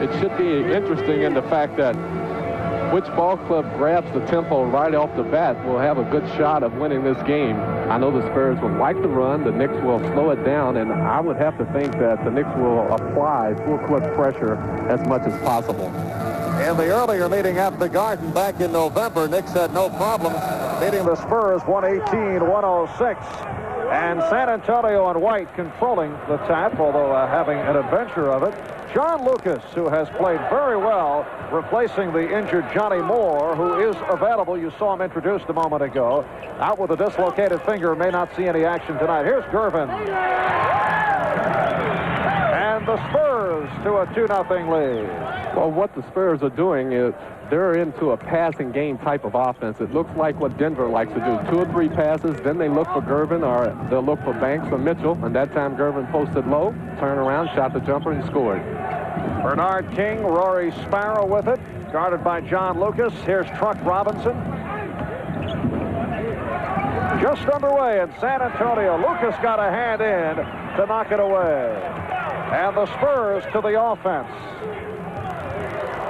it should be interesting in the fact that which ball club grabs the tempo right off the bat will have a good shot of winning this game. I know the Spurs will like the run. The Knicks will slow it down, and I would have to think that the Knicks will apply full-court pressure as much as possible. In the earlier meeting at the Garden back in November, Knicks had no problem beating the Spurs 118-106. And San Antonio and White controlling the tap, although having an adventure of it. John Lucas, who has played very well, replacing the injured Johnny Moore, who is available. You saw him introduced a moment ago. Out with a dislocated finger, may not see any action tonight. Here's Gervin. And the Spurs to a 2-0 lead. Well, what the Spurs are doing is they're into a passing game type of offense. It looks like what Denver likes to do. 2 or 3 passes, then they look for Gervin, or they'll look for Banks or Mitchell. And that time Gervin posted low, turned around, shot the jumper, and scored. Bernard King, Rory Sparrow with it, guarded by John Lucas. Here's Truck Robinson. Just underway in San Antonio. Lucas got a hand in to knock it away. And the Spurs to the offense.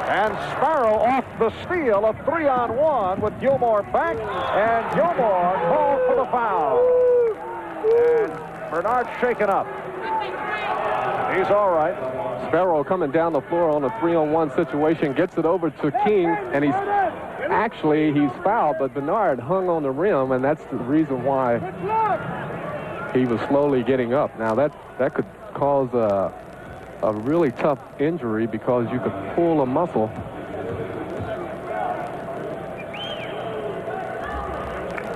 And Sparrow off the steal, a 3-on-1 with Gilmore back, and Gilmore called for the foul. And Bernard shaken up. He's all right. Sparrow coming down the floor on a 3-on-1 situation, gets it over to King, and he's fouled, but Bernard hung on the rim, and that's the reason why he was slowly getting up. Now that could cause a really tough injury because you could pull a muscle.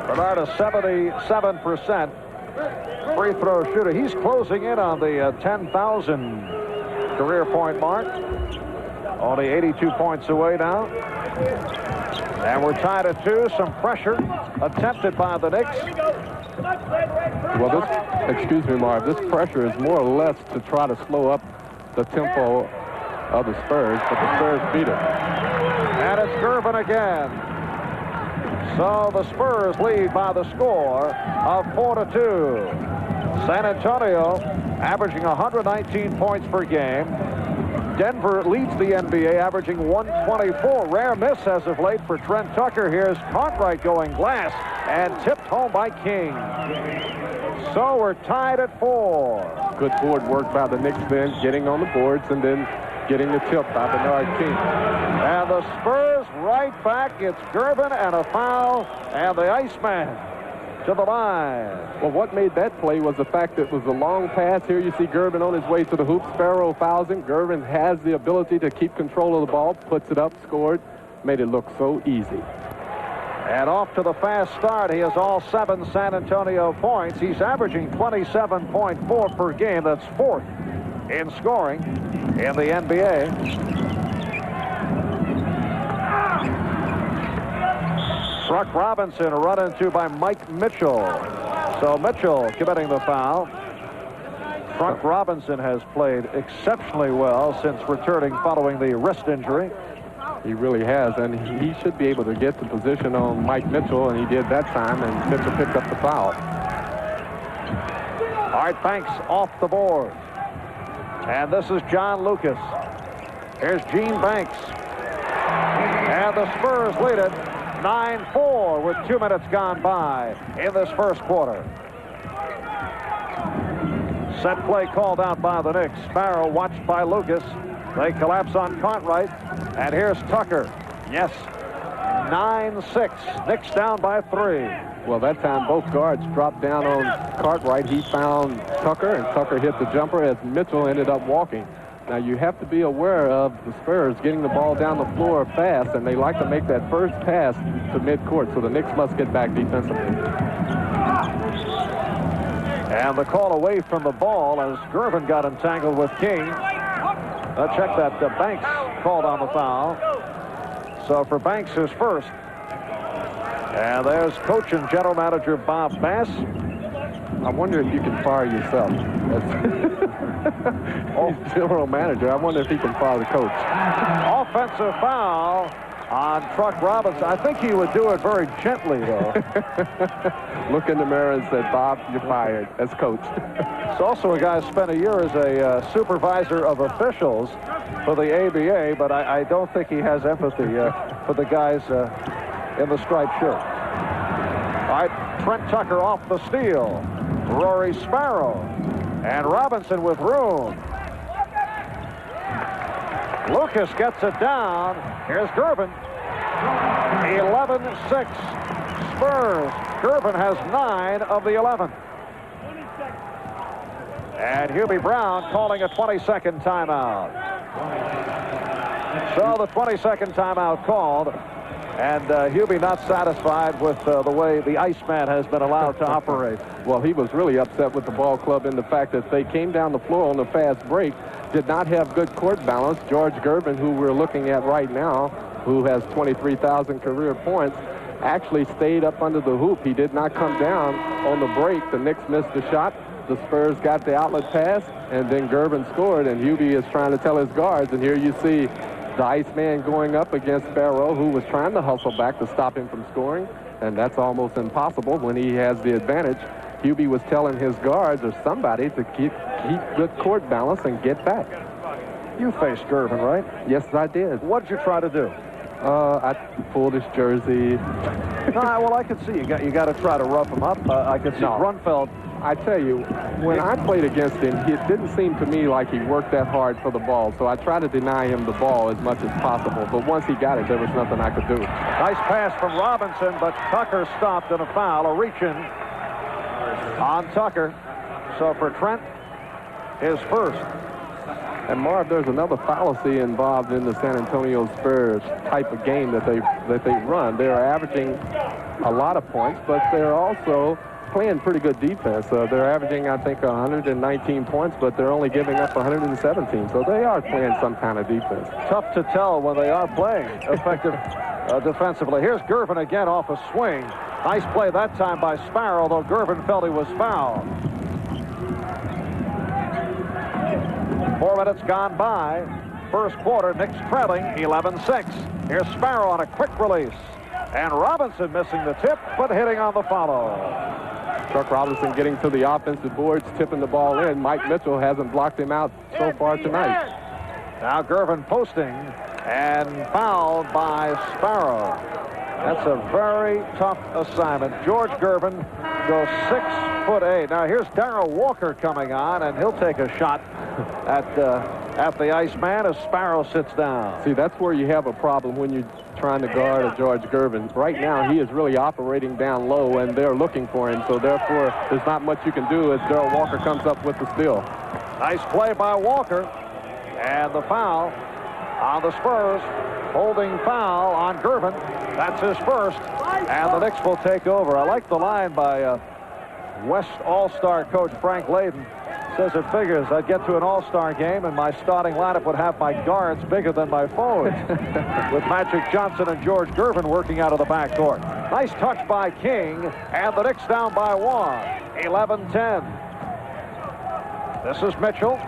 Bernard is 77% free throw shooter. He's closing in on the 10,000 career point mark. Only 82 points away now. And we're tied at 2. Some pressure attempted by the Knicks. Well, excuse me, Marv, this pressure is more or less to try to slow up the tempo of the Spurs, but the Spurs beat it. And it's Gervin again. So the Spurs lead by the score of 4-2. San Antonio averaging 119 points per game. Denver leads the NBA, averaging 124. Rare miss as of late for Trent Tucker. Here's Cartwright going glass and tipped home by King. So we're tied at 4. Good board work by the Knicks then, getting on the boards and then getting the tip by Bernard King. And the Spurs right back. It's Gervin and a foul, and the Iceman to the line. Well, what made that play was the fact that it was a long pass. Here you see Gervin on his way to the hoop. Sparrow fouls him. Gervin has the ability to keep control of the ball, puts it up, scored, made it look so easy. And off to the fast start. He has all 7 San Antonio points. He's averaging 27.4 per game. That's 4th in scoring in the NBA. Truck Robinson run into by Mike Mitchell. So Mitchell committing the foul. Truck Robinson has played exceptionally well since returning following the wrist injury. He really has, and he should be able to get the position on Mike Mitchell, and he did that time, and Mitchell picked up the foul. All right, Banks off the board. And this is John Lucas. Here's Gene Banks. And the Spurs lead it 9-4 with 2 minutes gone by in this first quarter. Set play called out by the Knicks. Sparrow watched by Lucas. They collapse on Cartwright. And here's Tucker. Yes, 9-6. Knicks down by 3. Well, that time both guards dropped down on Cartwright. He found Tucker, and Tucker hit the jumper as Mitchell ended up walking. Now, you have to be aware of the Spurs getting the ball down the floor fast, and they like to make that first pass to midcourt, so the Knicks must get back defensively. And the call away from the ball as Gervin got entangled with King. Check that. Banks called on the foul. So for Banks, his first. And there's coach and general manager Bob Bass. I wonder if you can fire yourself. He's general manager. I wonder if he can fire the coach. Offensive foul on Truck Robinson. I think he would do it very gently, though. Look in the mirror and said, Bob, you're fired as coach. He's also a guy who spent a year as a supervisor of officials for the ABA, but I don't think he has empathy for the guys in the striped shirt. All right, Trent Tucker off the steal. Rory Sparrow. And Robinson with room. Lucas gets it down. Here's Gervin. 11-6. Spurs. Gervin has 9 of the 11. And Hubie Brown calling a 20-second timeout. So the 20-second timeout called. And Hubie not satisfied with the way the Iceman has been allowed to operate. Well, he was really upset with the ball club in the fact that they came down the floor on the fast break, did not have good court balance. George Gervin, who we're looking at right now, who has 23,000 career points, actually stayed up under the hoop. He did not come down on the break. The Knicks missed the shot. The Spurs got the outlet pass, and then Gervin scored, and Hubie is trying to tell his guards, and here you see the Iceman going up against Sparrow, who was trying to hustle back to stop him from scoring, and that's almost impossible when he has the advantage. Hubie was telling his guards or somebody to keep good court balance and get back. You faced Gervin, right? Yes, I did. What did you try to do? I pulled his jersey. Well, I could see you got to try to rough him up. I could see Grunfeld. I tell you, when I played against him, it didn't seem to me like he worked that hard for the ball. So I tried to deny him the ball as much as possible. But once he got it, there was nothing I could do. Nice pass from Robinson, but Tucker stopped in a foul, a reach-in on Tucker. So for Trent, his first. And Marv, there's another fallacy involved in the San Antonio Spurs type of game that they run. They're averaging a lot of points, but they're also playing pretty good defense. They're averaging, I think, 119 points, but they're only giving up 117. So they are playing some kind of defense. Tough to tell when they are playing effective defensively. Here's Gervin again off a swing. Nice play that time by Sparrow, although Gervin felt he was fouled. 4 minutes gone by. First quarter, Knicks trailing 11-6. Here's Sparrow on a quick release. And Robinson missing the tip, but hitting on the follow. Chuck Robinson getting to the offensive boards, tipping the ball in. Mike Mitchell hasn't blocked him out so far tonight. Now Gervin posting and fouled by Sparrow. That's a very tough assignment. George Gervin goes 6'8". Now here's Darrell Walker coming on, and he'll take a shot at the Iceman as Sparrow sits down. See, that's where you have a problem when you're trying to guard a George Gervin. Right now, he is really operating down low, and they're looking for him. So therefore, there's not much you can do as Darrell Walker comes up with the steal. Nice play by Walker, and the foul on the Spurs. Holding foul on Gervin. That's his first, and the Knicks will take over. I like the line by West All-Star coach Frank Layden. Says it figures I'd get to an All-Star game and my starting lineup would have my guards bigger than my forwards. With Magic Johnson and George Gervin working out of the backcourt. Nice touch by King, and the Knicks down by 1. 11-10. This is Mitchell.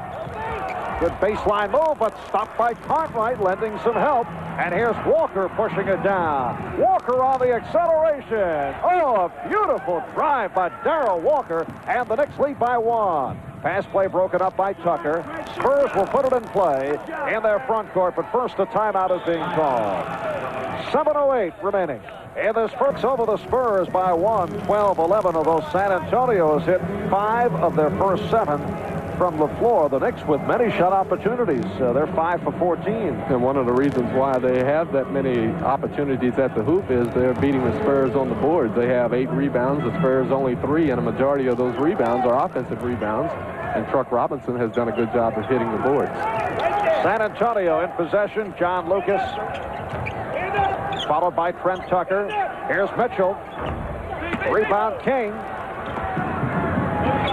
Good baseline move, but stopped by Cartwright, lending some help. And here's Walker pushing it down. Walker on the acceleration. Oh, a beautiful drive by Darrell Walker, and the Knicks lead by 1. Pass play broken up by Tucker. Spurs will put it in play in their front court, but first a timeout is being called. 7:08 remaining. And the Spurs over the Spurs by 1, 12-11, although San Antonio has hit 5 of their first 7 from the floor. The Knicks with many shot opportunities. They're 5 for 14. And one of the reasons why they have that many opportunities at the hoop is they're beating the Spurs on the boards. They have 8 rebounds. The Spurs only 3, and a majority of those rebounds are offensive rebounds. And Truck Robinson has done a good job of hitting the boards. San Antonio in possession. John Lucas followed by Trent Tucker. Here's Mitchell. Rebound King.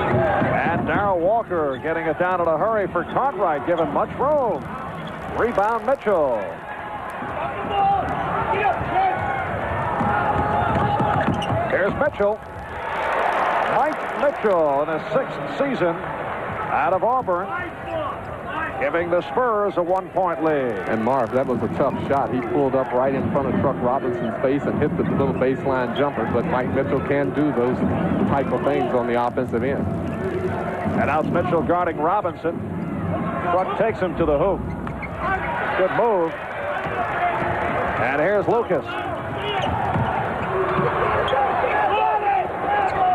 And Darrell Walker getting it down in a hurry for Cartwright, given much room. Rebound Mitchell. Here's Mitchell. Mike Mitchell in his 6th season out of Auburn. giving the Spurs a 1-point lead. And Marv, that was a tough shot. He pulled up right in front of Truck Robinson's face and hit the little baseline jumper, but Mike Mitchell can do those type of things on the offensive end. And now it's Mitchell guarding Robinson. Truck takes him to the hoop. Good move. And here's Lucas.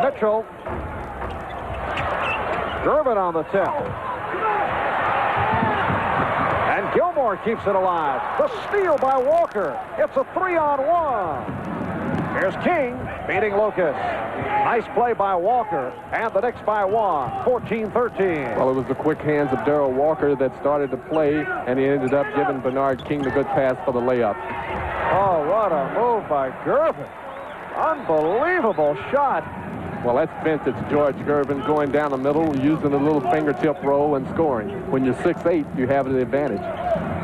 Mitchell. Gervin on the tip. And Gilmore keeps it alive. The steal by Walker. It's a 3-on-1. Here's King beating Lucas. Nice play by Walker. And the Knicks by 1. 14-13. Well, it was the quick hands of Darrell Walker that started to play, and he ended up giving Bernard King the good pass for the layup. Oh, what a move by Gervin. Unbelievable shot. Well, that's vintage George Gervin going down the middle, using a little fingertip roll and scoring. When you're 6'8", you have the advantage.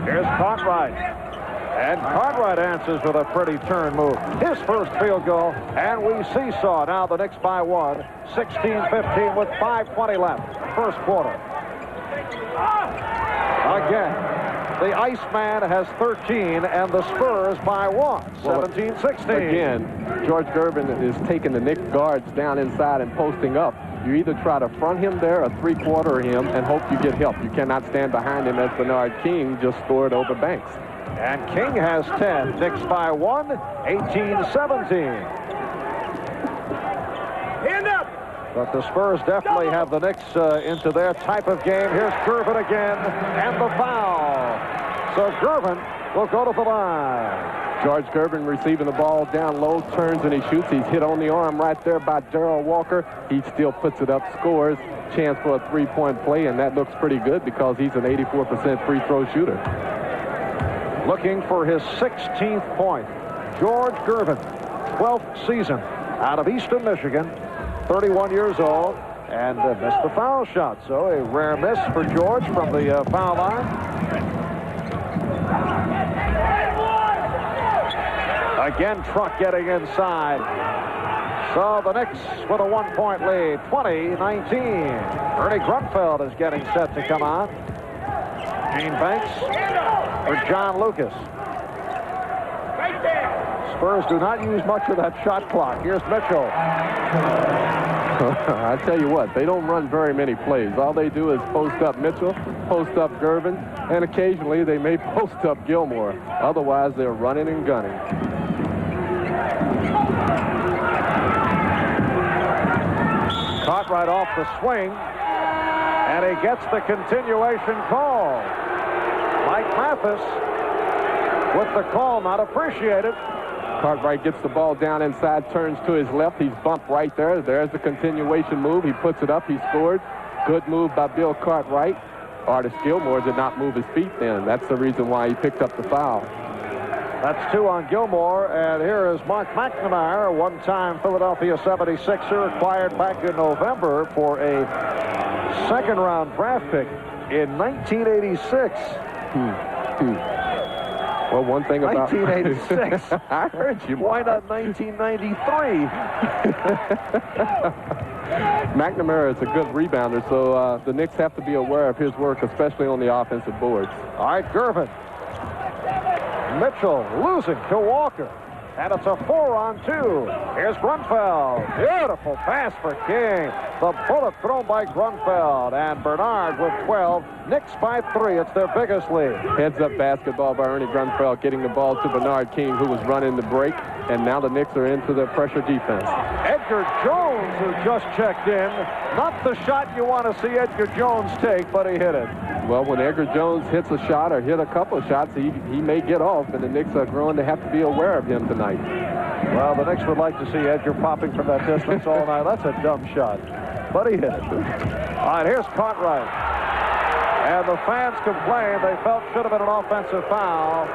Here's Cartwright. And Cartwright answers with a pretty turn move. His first field goal, and we seesaw. Now the Knicks by 1, 16-15 with 5:20 left. First quarter. Again, the Iceman has 13, and the Spurs by 1, 17-16. Again, George Gervin is taking the Knicks guards down inside and posting up. You either try to front him there or three-quarter him and hope you get help. You cannot stand behind him as Bernard King just scored over Banks. And King has 10. Knicks by 1, 18-17. Hand up! But the Spurs definitely have the Knicks into their type of game. Here's Gervin again, and the foul. So Gervin will go to the line. George Gervin receiving the ball down low, turns and he shoots. He's hit on the arm right there by Darrell Walker. He still puts it up, scores. Chance for a three-point play, and that looks pretty good because he's an 84% free throw shooter. Looking for his 16th point. George Gervin, 12th season out of Easton, Michigan, 31 years old, and missed the foul shot. So a rare miss for George from the foul line. Again, Truck getting inside. So the Knicks with a 1-point lead, 20-19. Ernie Grunfeld is getting set to come on. Gene Banks for John Lucas. Spurs do not use much of that shot clock. Here's Mitchell. I tell you what, they don't run very many plays. All they do is post up Mitchell, post up Gervin, and occasionally they may post up Gilmore. Otherwise, they're running and gunning. Caught right off the swing, and he gets the continuation call. Mike Mathis with the call, not appreciated. Cartwright gets the ball down inside, turns to his left. He's bumped right there. There's the continuation move. He puts it up. He scored. Good move by Bill Cartwright. Artis Gilmore did not move his feet then. That's the reason why he picked up the foul. That's 2 on Gilmore, and here is Mark McNamara, a one-time Philadelphia 76er, acquired back in November for a second-round draft pick in 1986. Well, one thing about 1986. I heard you. Why not 1993? McNamara is a good rebounder, so the Knicks have to be aware of his work, especially on the offensive boards. All right, Gervin. Mitchell losing to Walker. And it's a 4-on-2. Here's Grunfeld. Beautiful pass for King. The bullet thrown by Grunfeld. And Bernard with 12. Knicks by 3. It's their biggest lead. Heads-up basketball by Ernie Grunfeld, getting the ball to Bernard King, who was running the break. And now the Knicks are into their pressure defense. Edgar Jones, who just checked in. Not the shot you want to see Edgar Jones take, but he hit it. Well, when Edgar Jones hits a shot or hit a couple of shots, he may get off, and the Knicks are going to have to be aware of him tonight. Well, the Knicks would like to see Edgar popping from that distance all night. That's a dumb shot, but he hit it. All right, here's Cartwright. And the fans complain. They felt should have been an offensive foul.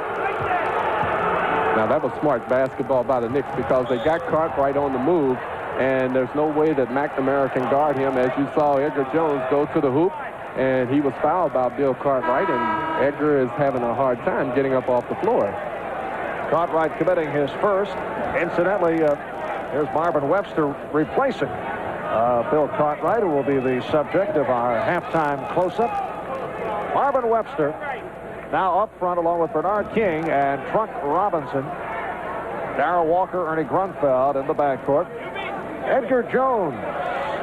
Now, that was smart basketball by the Knicks because they got Cartwright on the move, and there's no way that McNamara can guard him. As you saw Edgar Jones go to the hoop, and he was fouled by Bill Cartwright, and Edgar is having a hard time getting up off the floor. Cartwright committing his first. Incidentally, here's Marvin Webster replacing Bill Cartwright, who will be the subject of our halftime close-up. Marvin Webster now up front along with Bernard King and Trunk Robinson. Darrell Walker, Ernie Grunfeld in the backcourt. Edgar Jones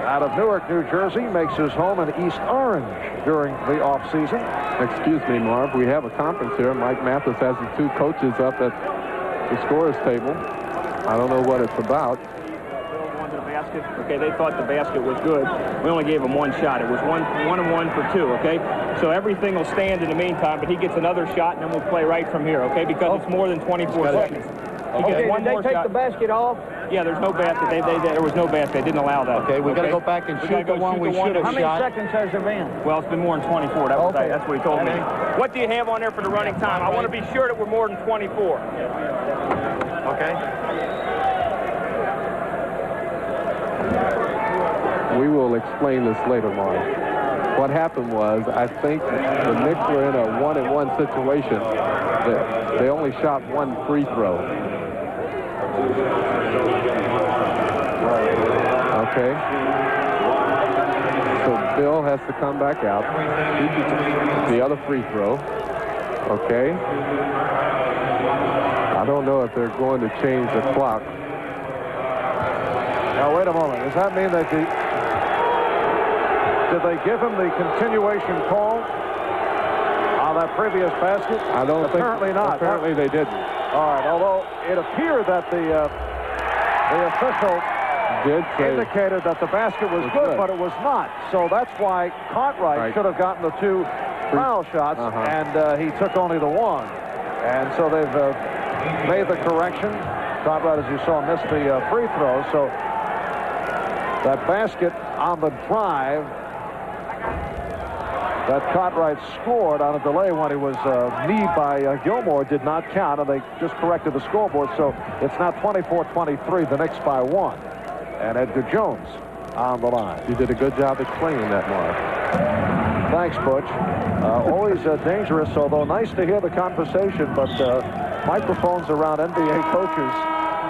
out of Newark, New Jersey, makes his home in East Orange during the offseason. Excuse me, Marv. We have a conference here. Mike Mathis has the two coaches up at the scorer's table. I don't know what it's about. Okay, they thought the basket was good. We only gave him one shot. It was one and one for two, okay? So everything will stand in the meantime, but he gets another shot, and then we'll play right from here, okay? Because it's more than 24 seconds. Okay, did they take the basket off? Yeah, there's no basket. There was no basket. They didn't allow that. Okay, we got to go back and shoot the one we should have shot. How many seconds has there been? Well, it's been more than 24. That's what he told me. What do you have on there for the running time? I want to be sure that we're more than 24. Okay. We will explain this later, Mark. What happened was, I think the Knicks were in a 1-and-1 situation. They only shot one free throw. Okay. So Bill has to come back out. The other free throw. Okay. I don't know if they're going to change the clock. Now, wait a moment. Does that mean that did they give him the continuation call on that previous basket? I don't think. Apparently not. Apparently they didn't. All right. Although it appeared that the official indicated that the basket was good, but it was not. So that's why Cartwright should have gotten the two foul shots, and he took only the one. And so they've made the correction. Cartwright, as you saw, missed the free throw. So that basket on the drive that Cartwright scored on a delay when he was kneed by Gilmore did not count, and they just corrected the scoreboard. So it's now 24-23, the Knicks by one. And Edgar Jones on the line. You did a good job explaining that, Mark. Thanks, Butch. Always dangerous, although nice to hear the conversation, but microphones around NBA coaches,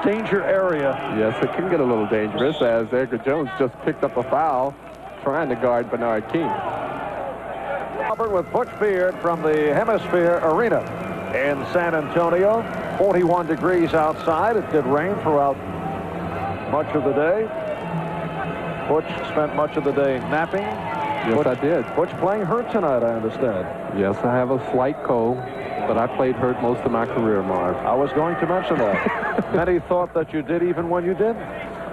danger area. Yes, it can get a little dangerous, as Edgar Jones just picked up a foul trying to guard Bernard King. With Butch Beard from the Hemisphere Arena in San Antonio. 41 degrees outside. It did rain throughout much of the day. Butch spent much of the day napping. Yes, Butch, I did. Butch playing hurt tonight, I understand. Yes, I have a slight cold, but I played hurt most of my career, Marv. I was going to mention that. Many thought that you did even when you didn't.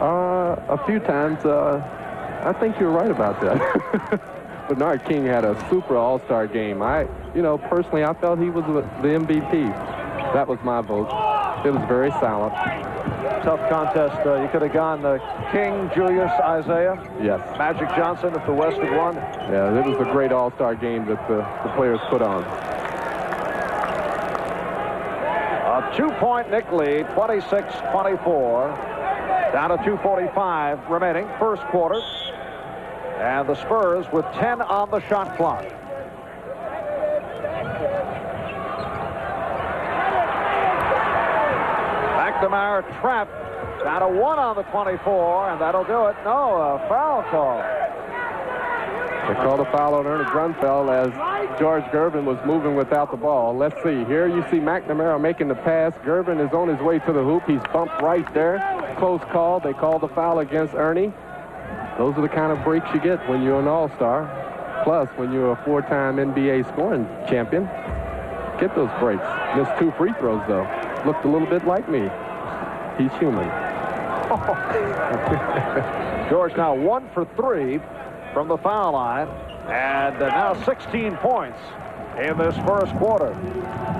A few times. I think you're right about that. Bernard King had a super all-star game. Personally, I felt he was the MVP. That was my vote. It was very silent. Tough contest. You could have gone King, Julius, Isaiah. Yes. Magic Johnson if the West had won. Yeah, it was a great all-star game that the players put on. A 2-point Knick lead, 26-24. Down to 2:45 remaining, first quarter. And the Spurs with 10 on the shot clock. McNamara trapped. Down to 1 on the 24, and that'll do it. No, a foul call. They called a foul on Ernie Grunfeld as George Gervin was moving without the ball. Let's see. Here you see McNamara making the pass. Gervin is on his way to the hoop. He's bumped right there. Close call. They called the foul against Ernie. Those are the kind of breaks you get when you're an all-star. Plus, when you're a 4-time NBA scoring champion, get those breaks. Missed 2 free throws, though. Looked a little bit like me. He's human. George now 1 for 3 from the foul line. And now 16 points in this first quarter.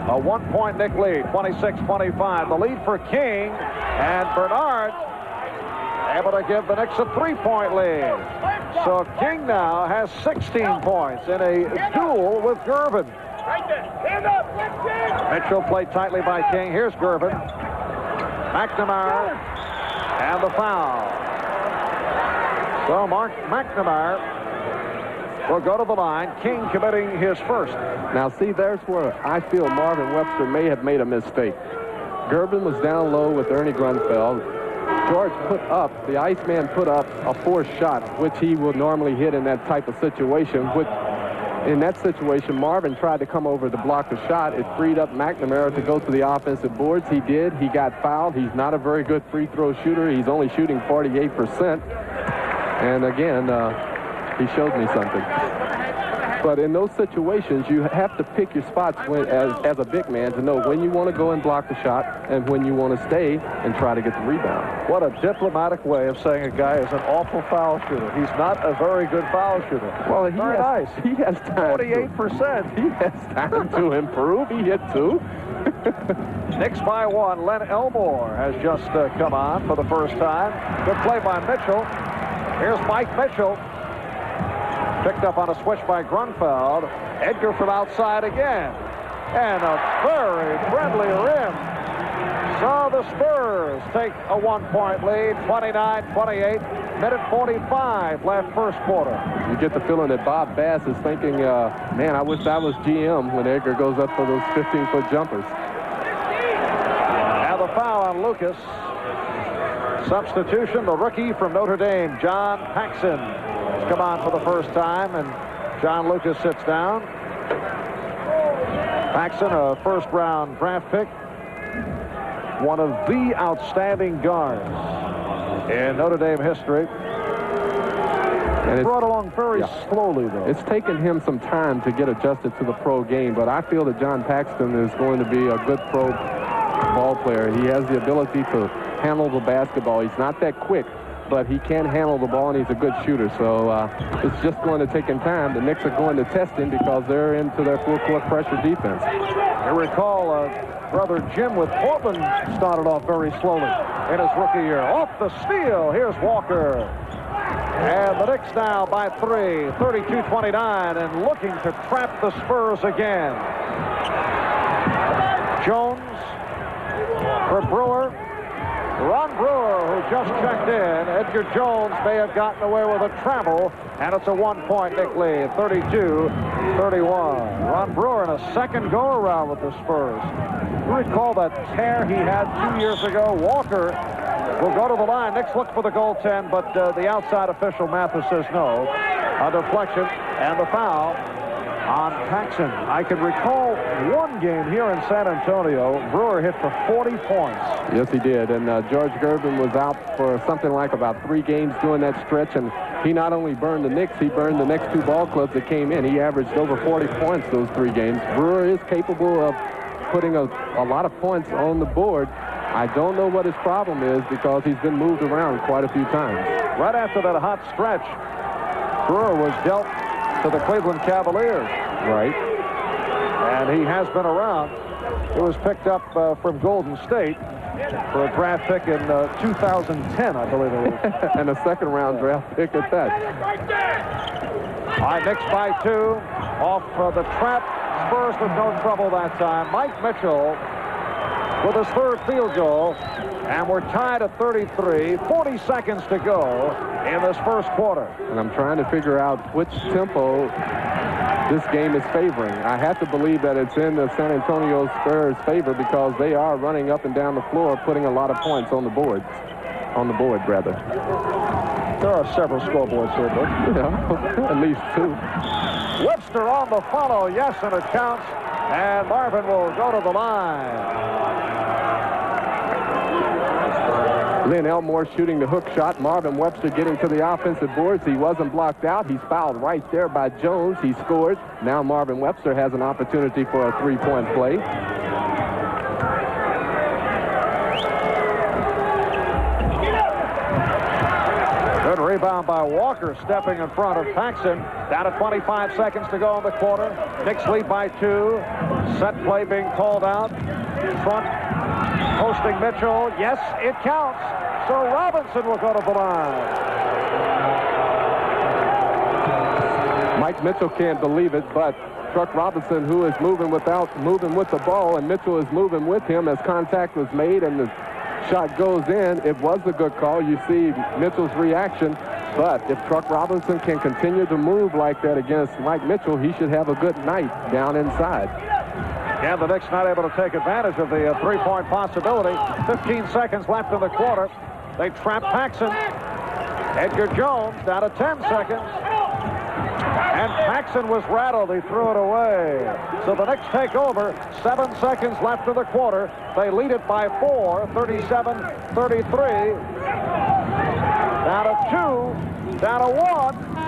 A 1-point Knick lead, 26-25. The lead for King, and Bernard able to give the Knicks a 3-point lead. So King now has 16 points in a duel with Gervin. Mitchell played tightly by King. Here's Gervin. McNamara and the foul. So McNamara will go to the line. King committing his first. Now, see, there's where I feel Marvin Webster may have made a mistake. Gervin was down low with Ernie Grunfeld. George the Iceman put up a forced shot, which he will normally hit in that type of situation, which in that situation, Marvin tried to come over to block the shot. It freed up McNamara to go to the offensive boards. He did. He got fouled. He's not a very good free throw shooter. He's only shooting 48%. And again, he showed me something. But in those situations, you have to pick your spots as a big man to know when you want to go and block the shot and when you want to stay and try to get the rebound. What a diplomatic way of saying a guy is an awful foul shooter. He's not a very good foul shooter. Well, he has time. 48%. He has time to improve. He hit 2. Knicks by 1. Len Elmore has just come on for the first time. Good play by Mitchell. Here's Mike Mitchell. Picked up on a switch by Grunfeld. Edgar from outside again. And a very friendly rim. So the Spurs take a 1-point lead, 29-28. Minute 45 left first quarter. You get the feeling that Bob Bass is thinking, man, I wish I was GM when Edgar goes up for those 15-foot jumpers. Now the foul on Lucas. Substitution, the rookie from Notre Dame, John Paxson, has come on for the first time, and John Lucas sits down. Paxson, a first-round draft pick, one of the outstanding guards in Notre Dame history. And it's brought along very slowly, though. It's taken him some time to get adjusted to the pro game, but I feel that John Paxton is going to be a good pro ball player. He has the ability to handle the basketball. He's not that quick, but he can handle the ball, and he's a good shooter. So it's just going to take him time. The Knicks are going to test him because they're into their full-court pressure defense. You recall brother Jim with Portland started off very slowly in his rookie year. Off the steal, here's Walker. And the Knicks now by 3, 32-29, and looking to trap the Spurs again. Jones for Brewer. Ron Brewer, who just checked in. Edgar Jones may have gotten away with a travel, and it's a 1-point Knick lead, 32-31. Ron Brewer in a second go-around with the Spurs. You recall that tear he had 2 years ago? Walker will go to the line. Knicks look for the goaltend, but the outside official, Mathis, says no. A deflection and the foul on Paxson. I can recall one game here in San Antonio. Brewer hit for 40 points. Yes, he did. And George Gervin was out for something like about 3 games during that stretch. And he not only burned the Knicks, he burned the next 2 ball clubs that came in. He averaged over 40 points those 3 games. Brewer is capable of putting a lot of points on the board. I don't know what his problem is because he's been moved around quite a few times. Right after that hot stretch, Brewer was dealt to the Cleveland Cavaliers. Right. And he has been around. It was picked up from Golden State for a draft pick in 2010, I believe it was. And a second-round draft pick at that. All right, Knicks by 2. Off the trap. Spurs with no trouble that time. Mike Mitchell with his 3rd field goal. And we're tied at 33. 40 seconds to go in this first quarter. And I'm trying to figure out which tempo this game is favoring. I have to believe that it's in the San Antonio Spurs' favor because they are running up and down the floor, putting a lot of points on the board. There are several scoreboards here, but at least 2. Webster on the follow, yes, and it counts. And Marvin will go to the line. Len Elmore shooting the hook shot. Marvin Webster getting to the offensive boards. He wasn't blocked out. He's fouled right there by Jones. He scored. Now Marvin Webster has an opportunity for a 3-point play. Good rebound by Walker, stepping in front of Paxson. Down to 25 seconds to go in the quarter. Knicks lead by 2. Set play being called out. Front, hosting Mitchell. Yes, it counts. So Robinson will go to the line. Mike Mitchell can't believe it, but Truck Robinson, who is moving with the ball, and Mitchell is moving with him as contact was made and the shot goes in. It was a good call. You see Mitchell's reaction, but if Truck Robinson can continue to move like that against Mike Mitchell, he should have a good night down inside. Yeah, the Knicks not able to take advantage of the 3-point possibility. 15 seconds left in the quarter. They trap Paxson. Edgar Jones down to 10 seconds. And Paxson was rattled. He threw it away. So the Knicks take over. 7 seconds left in the quarter. They lead it by 4, 37-33. Down to 2, down to 1.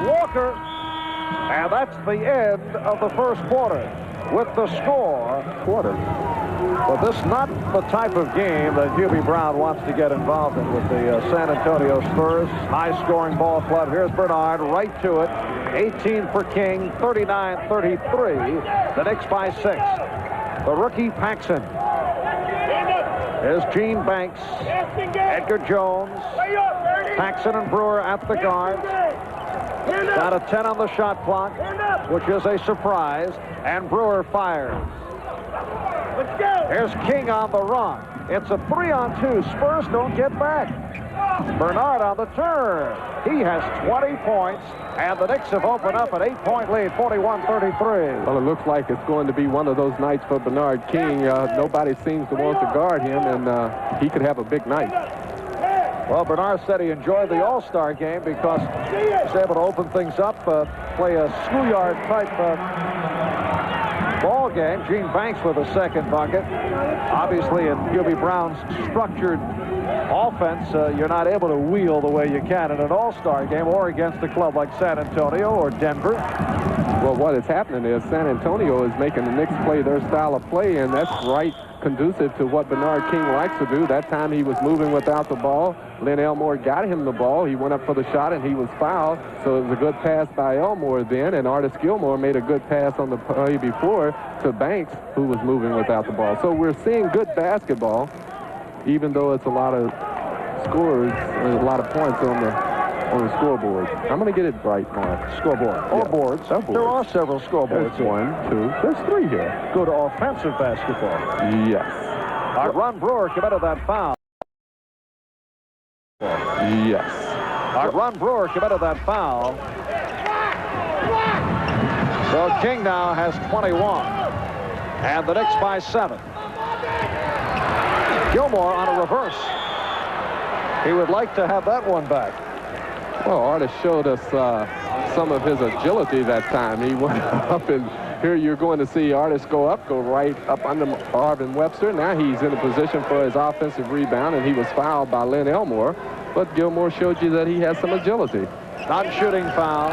Walker. And that's the end of the first quarter. With the score, But this is not the type of game that Hubie Brown wants to get involved in with the San Antonio Spurs. High-scoring ball club. Here's Bernard right to it. 18 for King, 39-33. The Knicks by 6. The rookie Paxson. Here's Gene Banks, Edgar Jones, Paxson and Brewer at the guards. Down to 10 on the shot clock, which is a surprise, and Brewer fires. Here's King on the run. It's a 3-on-2. Spurs don't get back. Bernard on the turn. He has 20 points, and the Knicks have opened up an 8-point lead, 41-33. Well, it looks like it's going to be one of those nights for Bernard King. Nobody seems to want to guard him, and he could have a big night. Well, Bernard said he enjoyed the All-Star game because he was able to open things up, play a schoolyard type ball game. Gene Banks with a second bucket. Obviously, in Hubie Brown's structured offense, you're not able to wheel the way you can in an All-Star game or against a club like San Antonio or Denver. Well, what is happening is San Antonio is making the Knicks play their style of play, and that's right conducive to what Bernard King likes to do. That time he was moving without the ball. Lynn Elmore got him the ball. He went up for the shot, and he was fouled. So it was a good pass by Elmore then, and Artis Gilmore made a good pass on the play before to Banks, who was moving without the ball. So we're seeing good basketball, even though it's a lot of scores, a lot of points on the scoreboard. I'm going to get it right now. Scoreboard. Or boards. There are several scoreboards. There's 1, 2. There's 3 here. Go to offensive basketball. Yes. Ron Brewer committed that foul. Yes. Ron Brewer committed that foul. So King now has 21. And the Knicks by 7. Gilmore on a reverse. He would like to have that one back. Well, Artis showed us some of his agility that time. He went up, and here you're going to see Artis go right up under Marvin Webster. Now he's in a position for his offensive rebound, and he was fouled by Lynn Elmore. But Gilmore showed you that he has some agility. Non-shooting foul.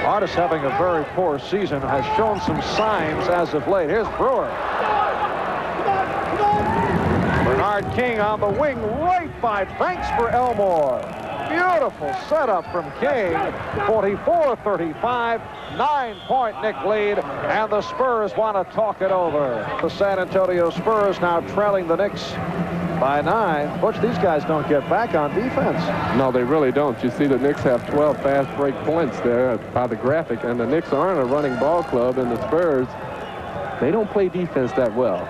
Artis, having a very poor season, has shown some signs as of late. Here's Brewer. Bernard King on the wing, right by Banks for Elmore. Beautiful setup from King. 44-35, 9-point Knick lead, and the Spurs want to talk it over. The San Antonio Spurs now trailing the Knicks by 9. Butch, these guys don't get back on defense. No, they really don't. You see the Knicks have 12 fast break points there by the graphic, and the Knicks aren't a running ball club, and the Spurs, they don't play defense that well.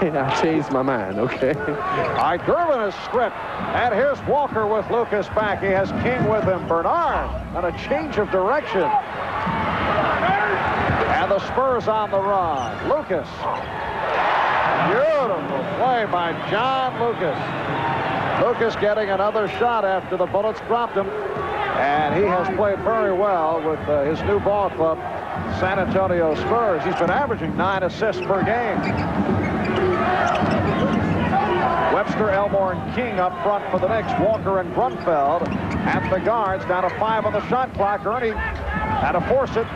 I changed my mind, okay? All right, Gervin is stripped. And here's Walker with Lucas back. He has King with him. Bernard on a change of direction. And the Spurs on the run. Lucas. Beautiful play by John Lucas. Lucas getting another shot after the Bullets dropped him. And he has played very well with his new ball club, San Antonio Spurs. He's been averaging 9 assists per game. Webster, Elmore, and King up front for the Knicks. Walker and Grunfeld at the guards. Down to 5 on the shot clock. Ernie had to force it.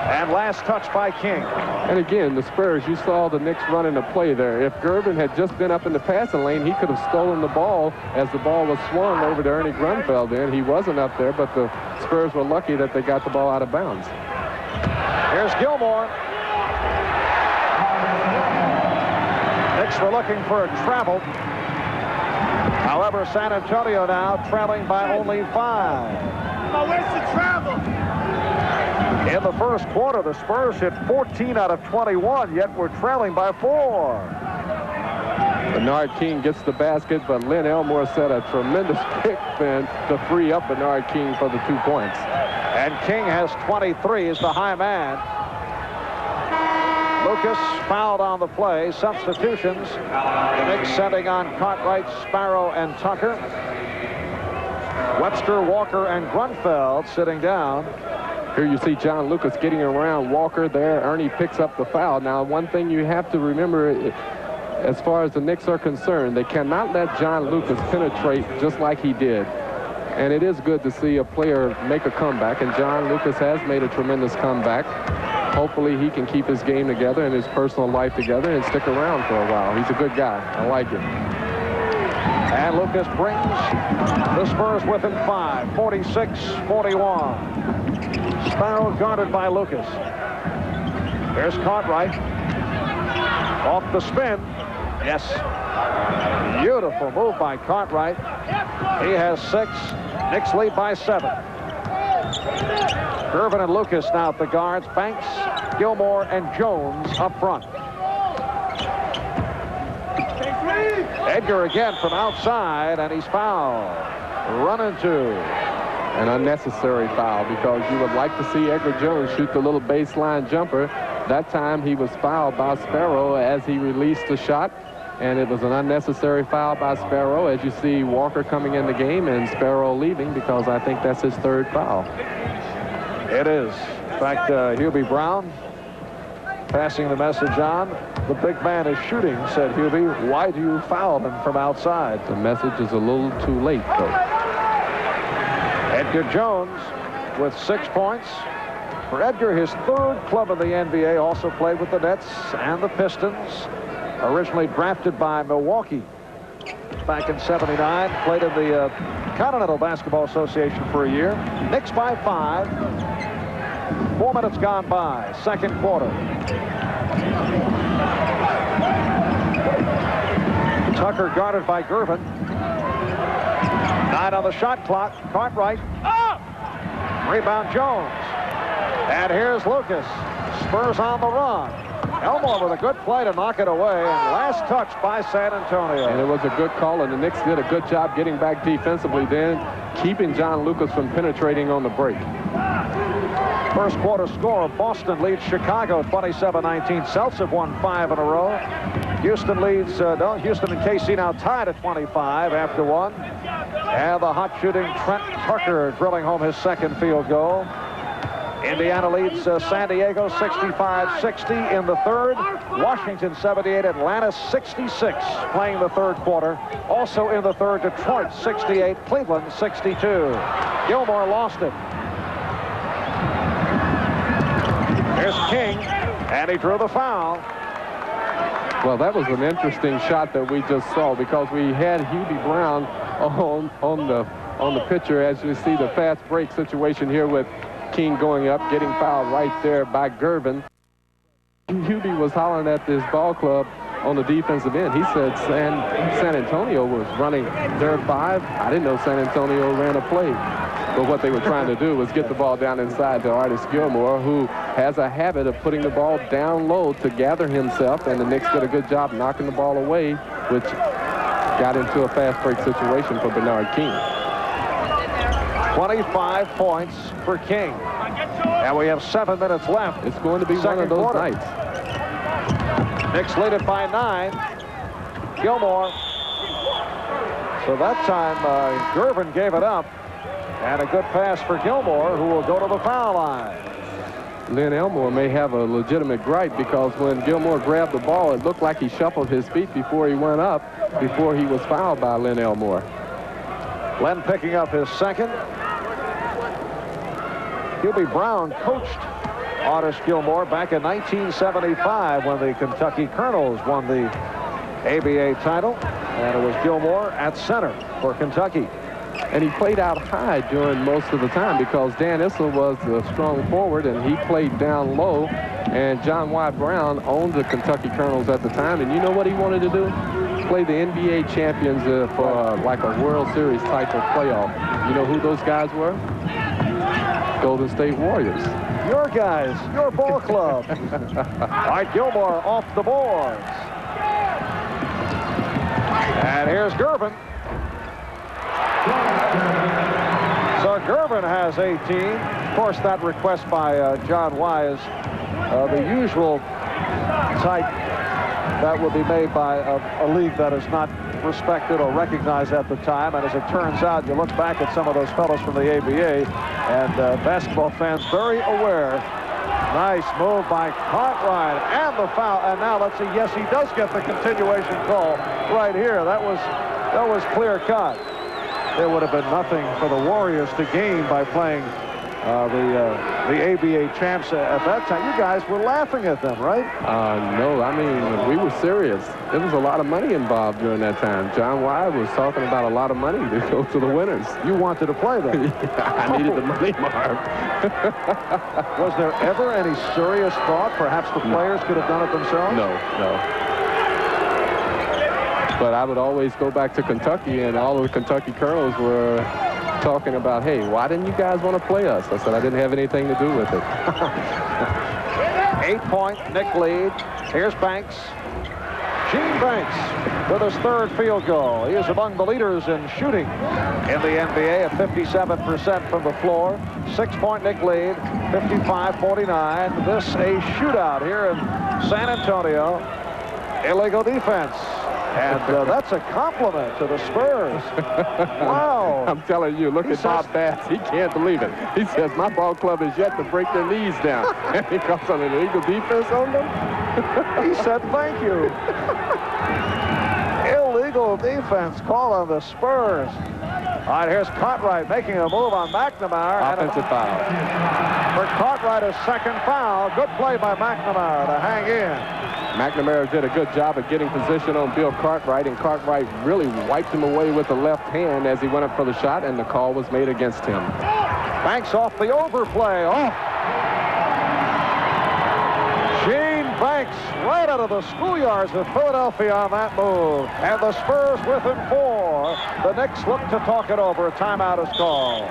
And last touch by King. And again, the Spurs, you saw the Knicks running a play there. If Gervin had just been up in the passing lane, he could have stolen the ball as the ball was swung over to Ernie Grunfeld then. He wasn't up there, but the Spurs were lucky that they got the ball out of bounds. Here's Gilmore. Knicks were looking for a travel. However, San Antonio now trailing by only 5. Where's the travel? In the first quarter, the Spurs hit 14 out of 21, yet we're trailing by 4. Bernard King gets the basket, but Lynn Elmore set a tremendous pick then to free up Bernard King for the 2 points. And King has 23 as the high man. Lucas fouled on the play. Substitutions. The Knicks sending on Cartwright, Sparrow, and Tucker. Webster, Walker, and Grunfeld sitting down. Here you see John Lucas getting around Walker there. Ernie picks up the foul. Now, one thing you have to remember, as far as the Knicks are concerned, they cannot let John Lucas penetrate just like he did. And it is good to see a player make a comeback, and John Lucas has made a tremendous comeback. Hopefully he can keep his game together and his personal life together and stick around for a while. He's a good guy. I like it. And Lucas brings the Spurs within 5, 46-41. Sparrow guarded by Lucas. Here's Cartwright. Off the spin. Yes. Beautiful move by Cartwright. He has 6. Knicks lead by 7. Gervin and Lucas now at the guards. Banks, Gilmore, and Jones up front. Edgar again from outside, and he's fouled. Run into. An unnecessary foul, because you would like to see Edgar Jones shoot the little baseline jumper. That time he was fouled by Sparrow as he released the shot, and it was an unnecessary foul by Sparrow, as you see Walker coming in the game and Sparrow leaving, because I think that's his 3rd foul. It is. In fact, Hubie Brown passing the message on. The big man is shooting, said Hubie. Why do you foul him from outside? The message is a little too late, though. Edgar Jones with 6 points. For Edgar, his 3rd club in the NBA, also played with the Nets and the Pistons. Originally drafted by Milwaukee back in '79. Played in the Continental Basketball Association for a year. Knicks by 5. 4 minutes gone by. 2nd quarter. Tucker guarded by Gervin. 9 on the shot clock. Cartwright. Oh! Rebound Jones. And here's Lucas. Spurs on the run. Elmore with a good play to knock it away. And last touch by San Antonio. And it was a good call, and the Knicks did a good job getting back defensively then, keeping John Lucas from penetrating on the break. First quarter score, Boston leads Chicago 27-19. Celtics have won 5 in a row. Houston leads, Houston and KC now tied at 25 after 1. And the hot shooting Trent Tucker drilling home his 2nd field goal. Indiana leads San Diego 65-60 in the 3rd. Washington 78, Atlanta 66 playing the 3rd quarter. Also in the 3rd, Detroit 68, Cleveland 62. Gilmore lost it. Here's King, and he drew the foul. Well, that was an interesting shot that we just saw, because we had Hubie Brown on the pitcher, as you see the fast break situation here with King going up, getting fouled right there by Gervin. Hubie was hollering at this ball club on the defensive end. He said San Antonio was running their 5. I didn't know San Antonio ran a play. But what they were trying to do was get the ball down inside to Artis Gilmore, who has a habit of putting the ball down low to gather himself, and the Knicks did a good job knocking the ball away, which got into a fast break situation for Bernard King. 25 points for King. And we have 7 minutes left. It's going to be one of those nights. Knicks lead it by 9. Gilmore. So that time, Gervin gave it up. And a good pass for Gilmore, who will go to the foul line. Lynn Elmore may have a legitimate gripe, because when Gilmore grabbed the ball, it looked like he shuffled his feet before he went up, before he was fouled by Lynn Elmore. Len picking up his 2nd. Hubie Brown coached Artis Gilmore back in 1975 when the Kentucky Colonels won the ABA title. And it was Gilmore at center for Kentucky. And he played out high during most of the time, because Dan Issel was the strong forward and he played down low. And John Y. Brown owned the Kentucky Colonels at the time. And you know what he wanted to do? Play the NBA champions for like a World Series type of playoff. You know who those guys were? Golden State Warriors. Your guys, your ball club. All right, Gilmore off the boards. And here's Gervin. So Gervin has 18. Of course, that request by John Y. is the usual type that would be made by a league that is not respected or recognized at the time. And as it turns out, you look back at some of those fellows from the ABA, and basketball fans very aware. Nice move by Cartwright, and the foul. And now let's see. Yes, he does get the continuation call right here. That was clear cut. There would have been nothing for the Warriors to gain by playing the ABA champs at that time. You guys were laughing at them, right? No, I mean, we were serious. There was a lot of money involved during that time. John Wyatt was talking about a lot of money to go to the winners. You wanted to play them. Yeah, I needed the money, Marv. Was there ever any serious thought perhaps the players could have done it themselves? No. But I would always go back to Kentucky, and all of the Kentucky Colonels were talking about, hey, why didn't you guys want to play us? I said I didn't have anything to do with it. 8-point Knick lead. Here's Banks. Gene Banks with his third field goal. He is among the leaders in shooting in the NBA at 57% from the floor. 6-point Knick lead, 55-49. This a shootout here in San Antonio. Illegal defense. And that's a compliment to the Spurs. Wow. I'm telling you, look at Bob Bass. He can't believe it. He says, my ball club is yet to break their knees down. And he comes on an illegal defense on them? He said, thank you. Illegal defense call on the Spurs. All right, here's Cartwright making a move on McNamara. Offensive foul. For Cartwright, a second foul. Good play by McNamara to hang in. McNamara did a good job of getting position on Bill Cartwright, and Cartwright really wiped him away with the left hand as he went up for the shot, and the call was made against him. Banks off the overplay. Oh! Gene Banks right out of the schoolyards of Philadelphia on that move. And the Spurs within 4. The Knicks look to talk it over. A timeout is called.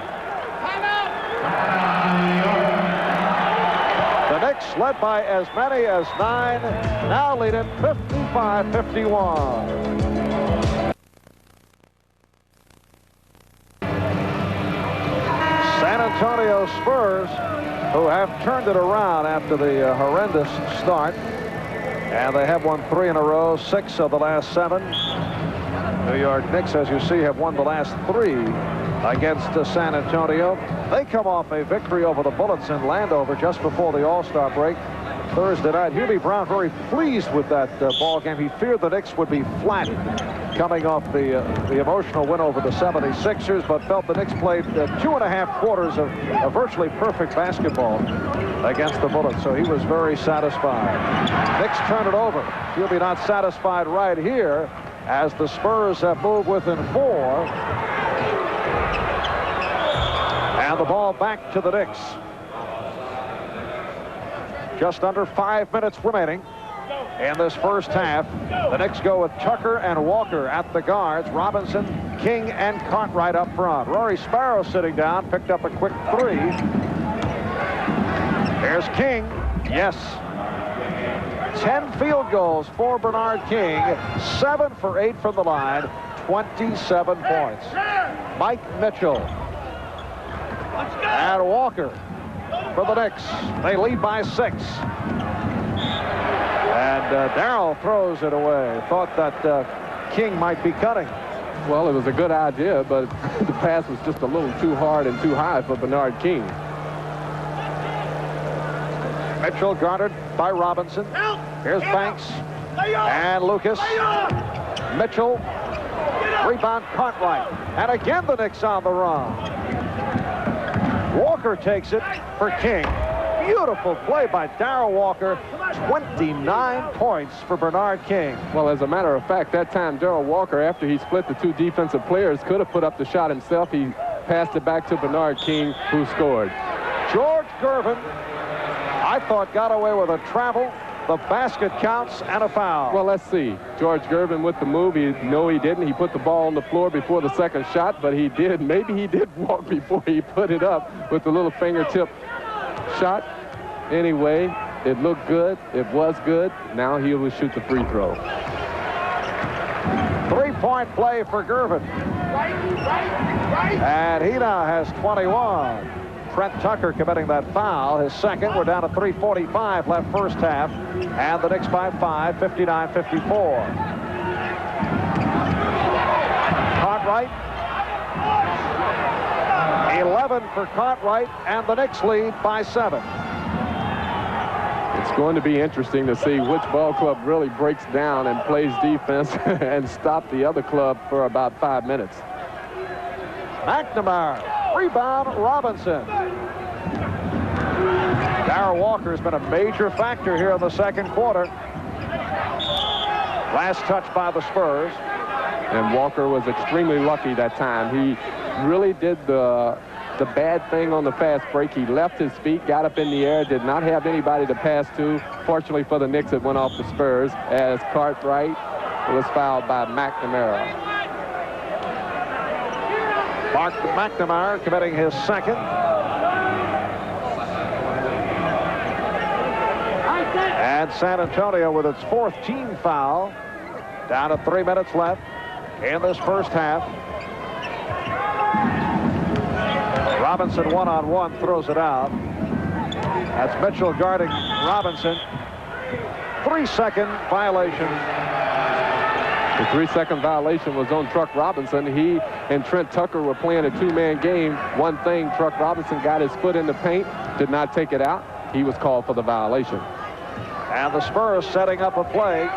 The Knicks, led by as many as 9, now lead it 55-51. San Antonio Spurs, who have turned it around after the horrendous start, and they have won 3 in a row, 6 of the last 7. New York Knicks, as you see, have won the last 3 against San Antonio. They come off a victory over the Bullets in Landover just before the All-Star break Thursday night. Hubie Brown very pleased with that ball game. He feared the Knicks would be flat coming off the emotional win over the 76ers, but felt the Knicks played 2.5 quarters of a virtually perfect basketball against the Bullets, so he was very satisfied. Knicks turn it over. Hubie not satisfied right here as the Spurs have moved within 4. And the ball back to the Knicks. Just under 5 minutes remaining in this first half. The Knicks go with Tucker and Walker at the guards. Robinson, King, and Cartwright up front. Rory Sparrow sitting down, picked up a quick 3. There's King. Yes. 10 field goals for Bernard King. 7 for 8 from the line. 27 points. Mike Mitchell. And Walker for the Knicks. They lead by 6. And Darrell throws it away. Thought that King might be cutting. Well, it was a good idea, but the pass was just a little too hard and too high for Bernard King. Mitchell guarded by Robinson. Here's Banks and Lucas. Mitchell. Rebound Cartwright. And again the Knicks on the run. Walker takes it for King. Beautiful play by Darrell Walker. 29 points for Bernard King. Well, as a matter of fact, that time Darrell Walker, after he split the 2 defensive players, could have put up the shot himself. He passed it back to Bernard King, who scored. George Gervin, I thought, got away with a travel. The basket counts and a foul. Well, let's see. George Gervin with the move. No, he didn't. He put the ball on the floor before the second shot, but he did. Maybe he did walk before he put it up with the little fingertip shot. Anyway, it looked good. It was good. Now he will shoot the free throw. 3-point play for Gervin. And he now has 21. Trent Tucker committing that foul, his second. We're down to 3:45 left first half. And the Knicks by 5, 59-54. Cartwright. 11 for Cartwright, and the Knicks lead by 7. It's going to be interesting to see which ball club really breaks down and plays defense and stop the other club for about 5 minutes. McNamara, rebound, Robinson. Darrell Walker has been a major factor here in the second quarter. Last touch by the Spurs. And Walker was extremely lucky that time. He really did the bad thing on the fast break. He left his feet, got up in the air, did not have anybody to pass to. Fortunately for the Knicks, it went off the Spurs as Cartwright was fouled by McNamara. Mark McNamara committing his second. And San Antonio with its 4th team foul. Down to 3 minutes left in this first half. Robinson one-on-one throws it out. That's Mitchell guarding Robinson. 3-second violation. The 3-second violation was on Truck Robinson. He and Trent Tucker were playing a 2-man game. One thing, Truck Robinson got his foot in the paint, did not take it out. He was called for the violation. And the Spurs setting up a play.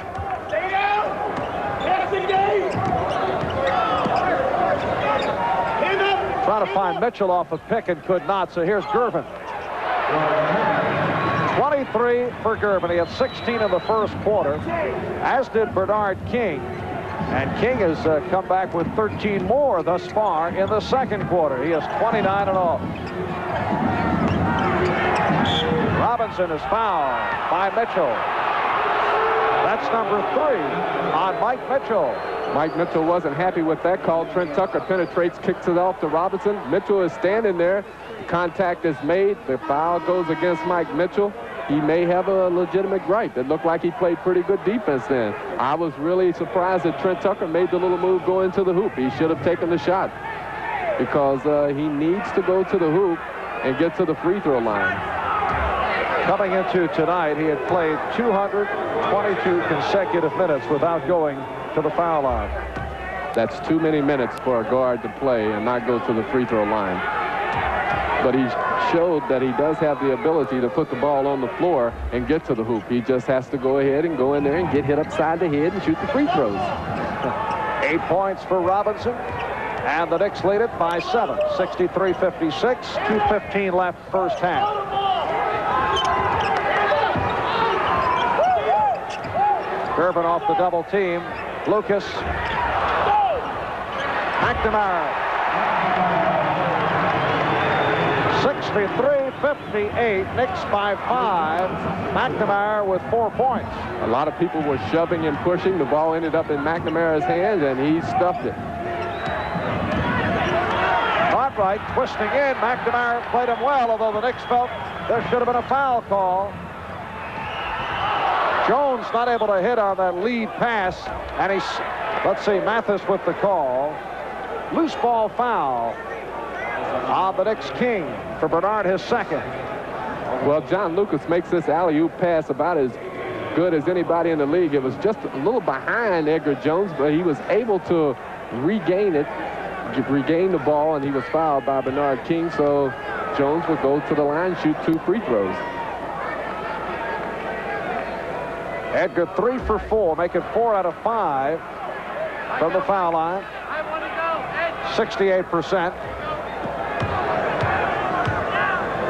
Stay down. That's the game. Trying to find Mitchell off a pick and could not, so here's Gervin. 23 for Gervin. He had 16 in the first quarter, as did Bernard King. And King has come back with 13 more thus far in the second quarter. He has 29 in all. Robinson is fouled by Mitchell. That's number 3 on Mike Mitchell. Mike Mitchell wasn't happy with that call. Trent Tucker penetrates, kicks it off to Robinson. Mitchell is standing there. Contact is made. The foul goes against Mike Mitchell. He may have a legitimate gripe. It looked like he played pretty good defense then. I was really surprised that Trent Tucker made the little move going to the hoop. He should have taken the shot because he needs to go to the hoop and get to the free throw line. Coming into tonight, he had played 222 consecutive minutes without going to the foul line. That's too many minutes for a guard to play and not go to the free throw line. But he showed that he does have the ability to put the ball on the floor and get to the hoop. He just has to go ahead and go in there and get hit upside the head and shoot the free throws. 8 points for Robinson. And the Knicks lead it by 7. 63-56. 2:15 left first half. Gervin off the double team. Lucas. McNamara. 63-58. Knicks by 5. McNamara with 4 points. A lot of people were shoving and pushing. The ball ended up in McNamara's hands, and he stuffed it. Cartwright twisting in. McNamara played him well, although the Knicks felt there should have been a foul call. Jones not able to hit on that lead pass, and he's, let's see, Mathis with the call. Loose ball foul on the Knicks King for Bernard, his second. Well, John Lucas makes this alley-oop pass about as good as anybody in the league. It was just a little behind Edgar Jones, but he was able to regain the ball, and he was fouled by Bernard King, so Jones would go to the line, shoot 2 free throws. Edgar 3 for 4, making 4 out of 5 from the foul line. 68%.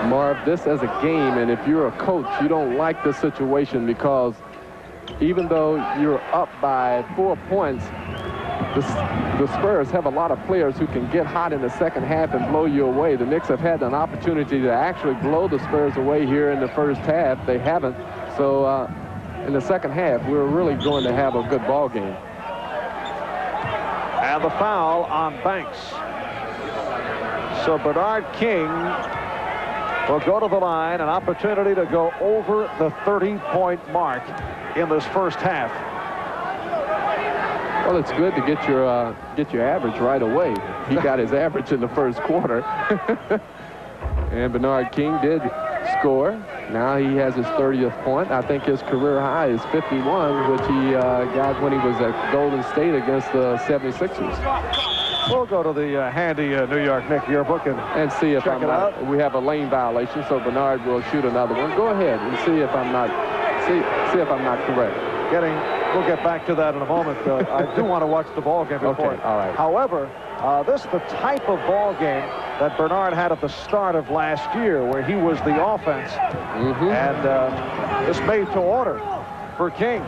Marv, this as a game, and if you're a coach, you don't like the situation because even though you're up by 4 points, the Spurs have a lot of players who can get hot in the second half and blow you away. The Knicks have had an opportunity to actually blow the Spurs away here in the first half. They haven't. So in the second half, we're really going to have a good ball game. And the foul on Banks. So Bernard King will go to the line, an opportunity to go over the 30-point mark in this first half. Well, it's good to get your average right away. He got his average in the first quarter. And Bernard King did score. Now he has his 30th point. I think his career high is 51, which he got when he was at Golden State against the 76ers. We'll go to the handy New York Knicks yearbook and see if check it out. We have a lane violation, so Bernard will shoot another one. Go ahead and see if I'm not correct. We'll get back to that in a moment. I do want to watch the ball game before. Okay, all right. However, this is the type of ball game that Bernard had at the start of last year, where he was the offense, and this made to order for King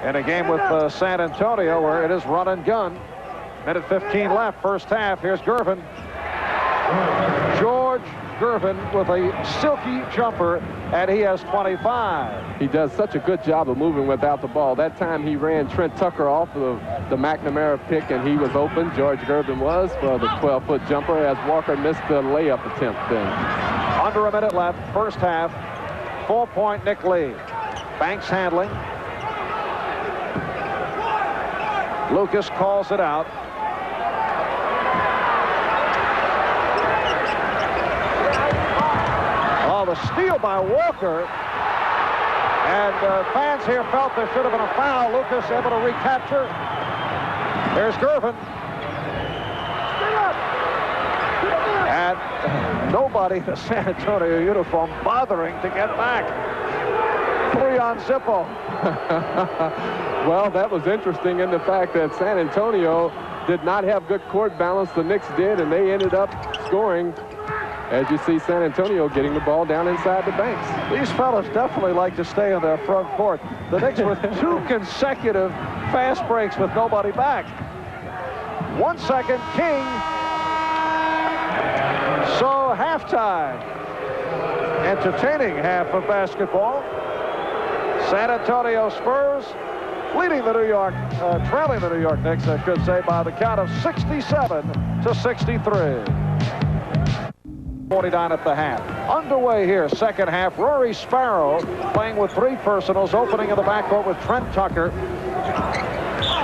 in a game with San Antonio, where it is run and gun. Minute 15 left, first half. Here's Gervin. George Gervin with a silky jumper, and he has 25. He does such a good job of moving without the ball. That time he ran Trent Tucker off of the McNamara pick, and he was open. George Gervin was for the 12-foot jumper, as Walker missed the layup attempt then. Under a minute left, first half. 4-point Knick lead. Banks handling. Lucas calls it out. Oh, the steal by Walker. And fans here felt there should have been a foul. Lucas able to recapture. There's Gervin. And nobody in the San Antonio uniform bothering to get back. 3 on Zippo. Well, that was interesting in the fact that San Antonio did not have good court balance. The Knicks did, and they ended up scoring. As you see, San Antonio getting the ball down inside the Banks. These fellas definitely like to stay on their front court. The Knicks with 2 consecutive fast breaks with nobody back. 1 second, King. So halftime. Entertaining half of basketball. San Antonio Spurs leading the New York, trailing the New York Knicks, I should say, by the count of 67-63. 49 at the half. Underway here, second half. Rory Sparrow playing with 3 personals, opening in the backcourt with Trent Tucker.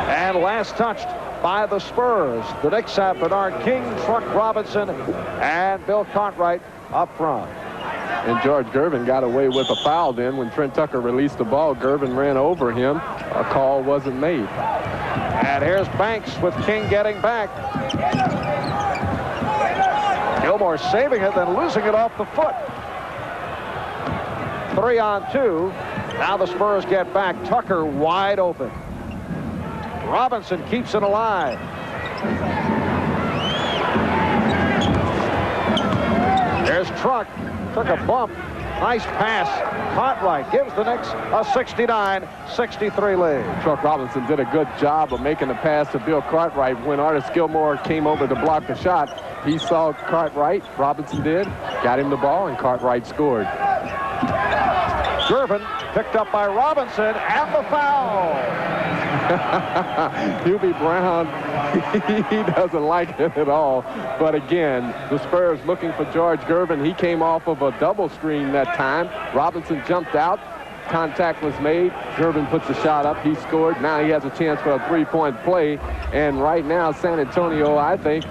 And last touched by the Spurs. The Knicks have Bernard King, Truck Robinson, and Bill Cartwright up front. And George Gervin got away with a foul then when Trent Tucker released the ball. Gervin ran over him. A call wasn't made. And here's Banks with King getting back. Gilmore saving it, then losing it off the foot. 3 on 2. Now the Spurs get back. Tucker wide open. Robinson keeps it alive. There's Truck. Took a bump. Nice pass. Cartwright gives the Knicks a 69-63 lead. Truck Robinson did a good job of making the pass to Bill Cartwright. When Artis Gilmore came over to block the shot, he saw Cartwright. Robinson did. Got him the ball, and Cartwright scored. Gervin picked up by Robinson, and the foul. Hubie Brown, he doesn't like it at all. But again, the Spurs looking for George Gervin. He came off of a double screen that time. Robinson jumped out. Contact was made. Gervin puts the shot up. He scored. Now he has a chance for a 3-point play. And right now, San Antonio, I think,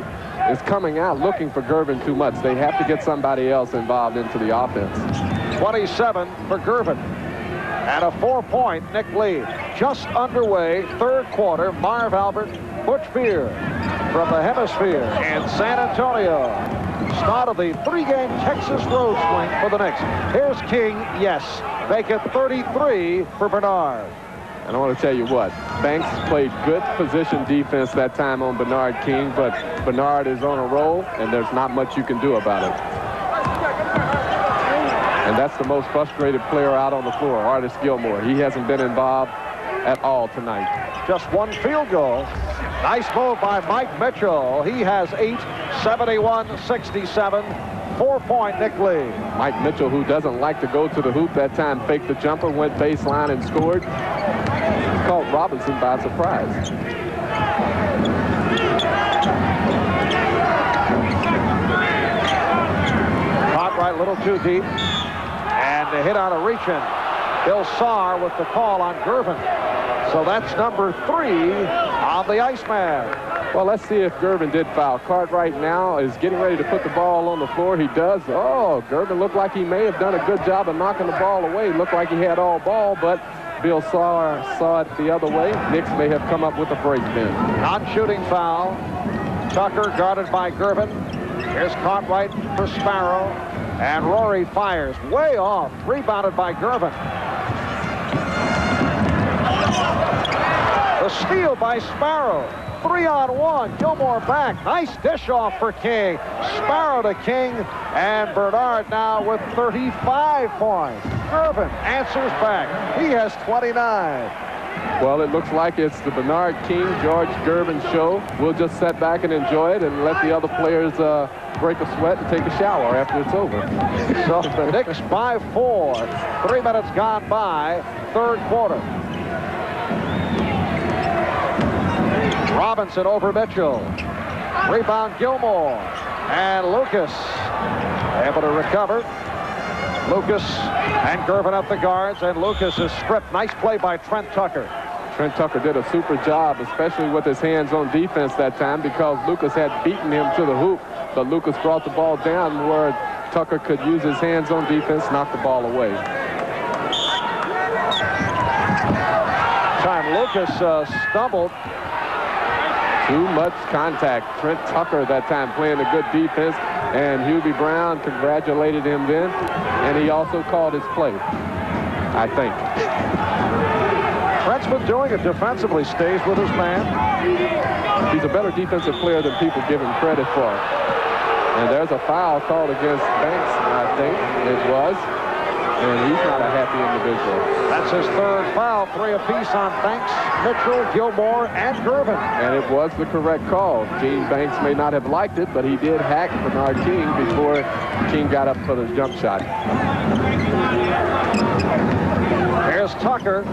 is coming out looking for Gervin too much. They have to get somebody else involved into the offense. 27 for Gervin. And a 4-point Knick lead. Just underway, third quarter. Marv Albert, Butch Beer from the Hemisphere in San Antonio. Start of the 3-game Texas road swing for the Knicks. Here's King, yes. Make it 33 for Bernard. And I want to tell you what, Banks played good position defense that time on Bernard King, but Bernard is on a roll, and there's not much you can do about it. And that's the most frustrated player out on the floor, Artis Gilmore. He hasn't been involved at all tonight. Just 1 field goal. Nice move by Mike Mitchell. He has 8, 71-67. 4-point Knick lead. Mike Mitchell, who doesn't like to go to the hoop that time, faked the jumper, went baseline and scored. Caught Robinson by surprise. Cartwright a little too deep. And the hit on a reach-in. Bill Saar with the call on Gervin. So that's number 3 on the Iceman. Well, let's see if Gervin did foul. Cartwright now is getting ready to put the ball on the floor. He does. Oh, Gervin looked like he may have done a good job of knocking the ball away. Looked like he had all ball, but Bill Saar saw it the other way. Knicks may have come up with a break then. Non-shooting foul Tucker guarded by Gervin. Here's Cartwright for Sparrow. And Rory fires way off. Rebounded by Gervin. The steal by Sparrow. 3-on-1. Gilmore back. Nice dish off for King. Sparrow to King. And Bernard now with 35 points. Gervin answers back. He has 29. Well, it looks like it's the Bernard King, George Gervin show. We'll just sit back and enjoy it and let the other players break a sweat and take a shower after it's over. So the Knicks by 4. 3 minutes gone by. Third quarter. Robinson over Mitchell. Rebound Gilmore. And Lucas able to recover. Lucas and Gervin up the guards, and Lucas is stripped. Nice play by Trent Tucker. Trent Tucker did a super job, especially with his hands on defense that time, because Lucas had beaten him to the hoop. But Lucas brought the ball down where Tucker could use his hands on defense, knock the ball away. Time Lucas stumbled. Too much contact. Trent Tucker that time playing a good defense, and Hubie Brown congratulated him then, and he also called his play, I think. Trent's been doing it defensively, stays with his man. He's a better defensive player than people give him credit for. And there's a foul called against Banks, I think it was. And he's not a happy individual. That's his third foul, 3 apiece on Banks, Mitchell, Gilmore, and Gervin. And it was the correct call. Gene Banks may not have liked it, but he did hack Bernard King before King got up for the jump shot. Here's Tucker.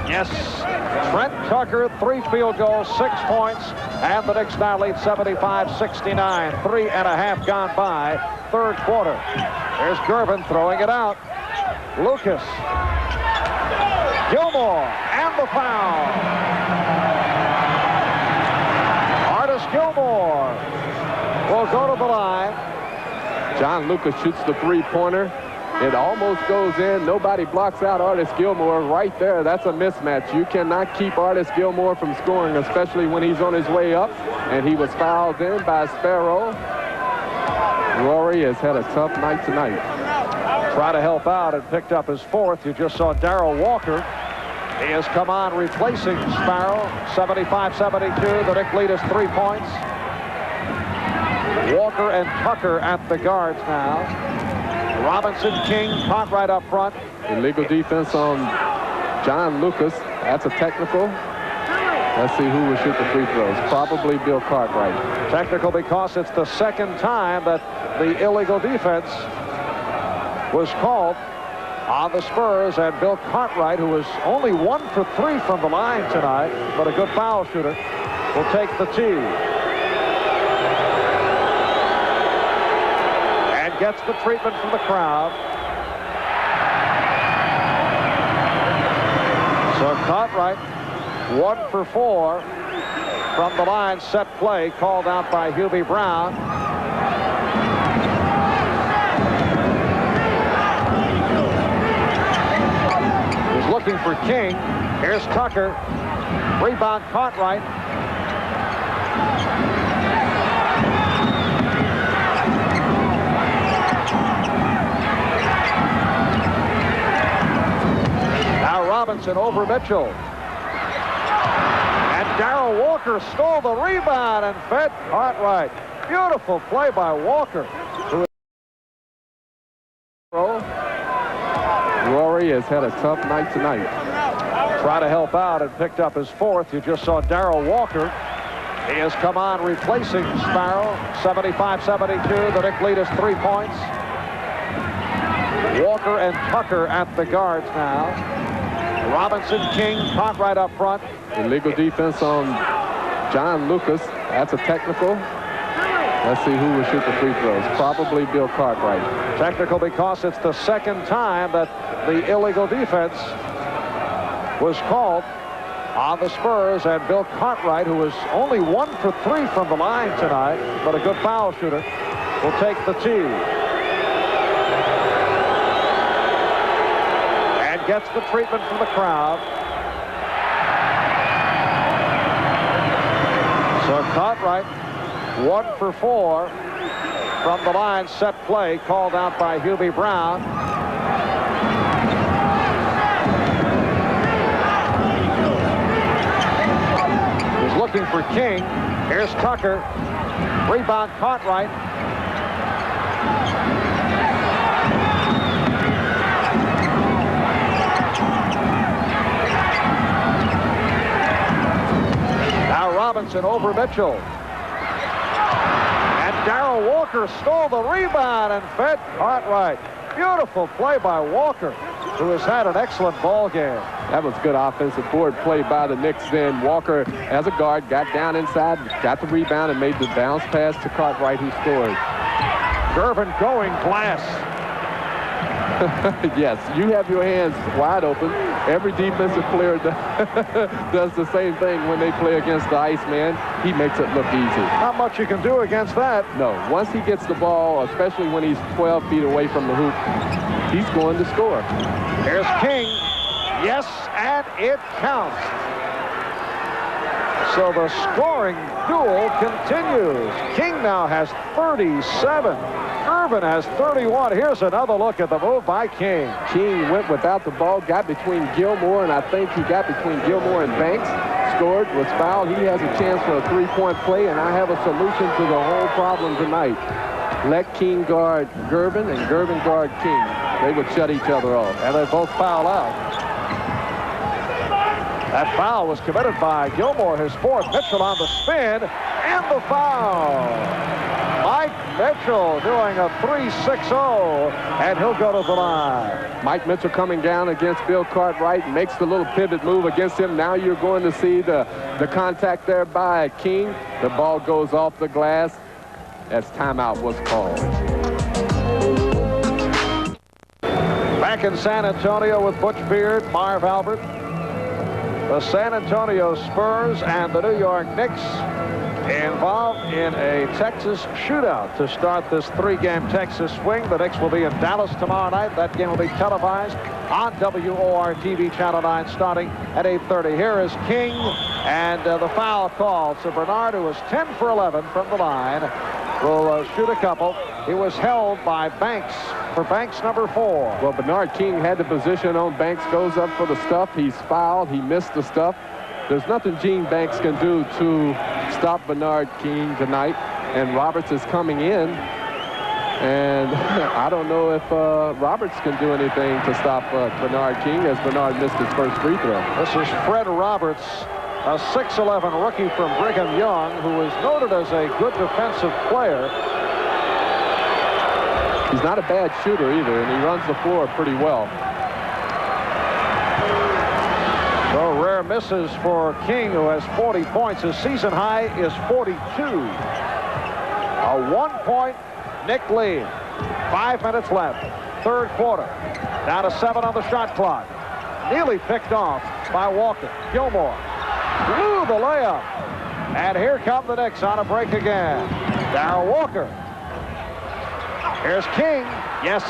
Yes, Trent Tucker, 3 field goals, 6 points, and the Knicks now lead 75-69. 3.5 gone by, third quarter. There's Gervin throwing it out. Lucas. Gilmore, and the foul. Artis Gilmore will go to the line. John Lucas shoots the three-pointer. It almost goes in. Nobody blocks out Artis Gilmore right there. That's a mismatch. You cannot keep Artis Gilmore from scoring, especially when he's on his way up. And he was fouled in by Sparrow. Rory has had a tough night tonight. Try to help out and picked up his 4th. You just saw Darrell Walker. He has come on replacing Sparrow. 75-72. The Knicks lead is 3 points. Walker and Tucker at the guards now. Robinson, King, Cartwright up front. Illegal defense on John Lucas. That's a technical. Let's see who will shoot the free throws. Probably Bill Cartwright. Technical because it's the second time that the illegal defense was called on the Spurs, and Bill Cartwright, who was only 1 for 3 from the line tonight, but a good foul shooter, will take the tee. And gets the treatment from the crowd. So Cartwright, 1 for 4 from the line. Set play called out by Hubie Brown. Looking for King. Here's Tucker. Rebound Cartwright. Now Robinson over Mitchell. And Darrell Walker stole the rebound and fed Cartwright. Beautiful play by Walker. Rory has had a tough night tonight. Try to help out and picked up his 4th. You just saw Darrell Walker. He has come on replacing Sparrow. 75-72. The Knicks lead is 3 points. Walker and Tucker at the guards now. Robinson, King, Cartwright up front. Illegal defense on John Lucas. That's a technical. Let's see who will shoot the free throws. Probably Bill Cartwright. Technical because it's the second time that the illegal defense was called on the Spurs, and Bill Cartwright, who was only 1 for 3 from the line tonight, but a good foul shooter, will take the tee. And gets the treatment from the crowd. So Cartwright 1 for 4 from the line. Set play called out by Hubie Brown. He's looking for King. Here's Tucker. Rebound Cartwright. Now Robinson over Mitchell. And Darrell Walker stole the rebound and fed Cartwright. Beautiful play by Walker, who has had an excellent ball game. That was good offensive board play by the Knicks then. Walker, as a guard, got down inside, got the rebound, and made the bounce pass to Cartwright, who scored. Gervin going glass. Yes, you have your hands wide open. Every defensive player does the same thing when they play against the Iceman. He makes it look easy. Not much you can do against that. No, once he gets the ball, especially when he's 12 feet away from the hoop, he's going to score. Here's King. Yes, and it counts. So the scoring duel continues. King now has 37. Gervin has 31. Here's another look at the move by King. King went without the ball, got between Gilmore, and I think he got between Gilmore and Banks, scored, was fouled. He has a chance for a three-point play, and I have a solution to the whole problem tonight. Let King guard Gervin and Gervin guard King. They would shut each other off. And they both foul out. That foul was committed by Gilmore, his fourth. Mitchell on the spin, and the foul. Mike Mitchell doing a 3-6-0, and he'll go to the line. Mike Mitchell coming down against Bill Cartwright, makes the little pivot move against him. Now you're going to see the contact there by King. The ball goes off the glass as timeout was called. Back in San Antonio with Butch Beard, Marv Albert. The San Antonio Spurs and the New York Knicks involved in a Texas shootout to start this three-game Texas swing. The Knicks will be in Dallas tomorrow night. That game will be televised on WOR-TV Channel 9 starting at 8:30. Here is King, and the foul called. So Bernard, who was 10 for 11 from the line, will shoot a couple. He was held by Banks for Banks number 4. Well, Bernard King had the position on Banks, goes up for the stuff. He's fouled. He missed the stuff. There's nothing Gene Banks can do to stop Bernard King tonight. And Roberts is coming in. And I don't know if Roberts can do anything to stop Bernard King, as Bernard missed his first free throw. This is Fred Roberts, a 6'11" rookie from Brigham Young, who is noted as a good defensive player. He's not a bad shooter either, and he runs the floor pretty well. So rare misses for King, who has 40 points. His season high is 42. A 1-point Knick lead. 5 minutes left. Third quarter. Down to 7 on the shot clock. Nearly picked off by Walker. Gilmore blew the layup. And here come the Knicks on a break again. Darrell Walker. Here's King. Yes,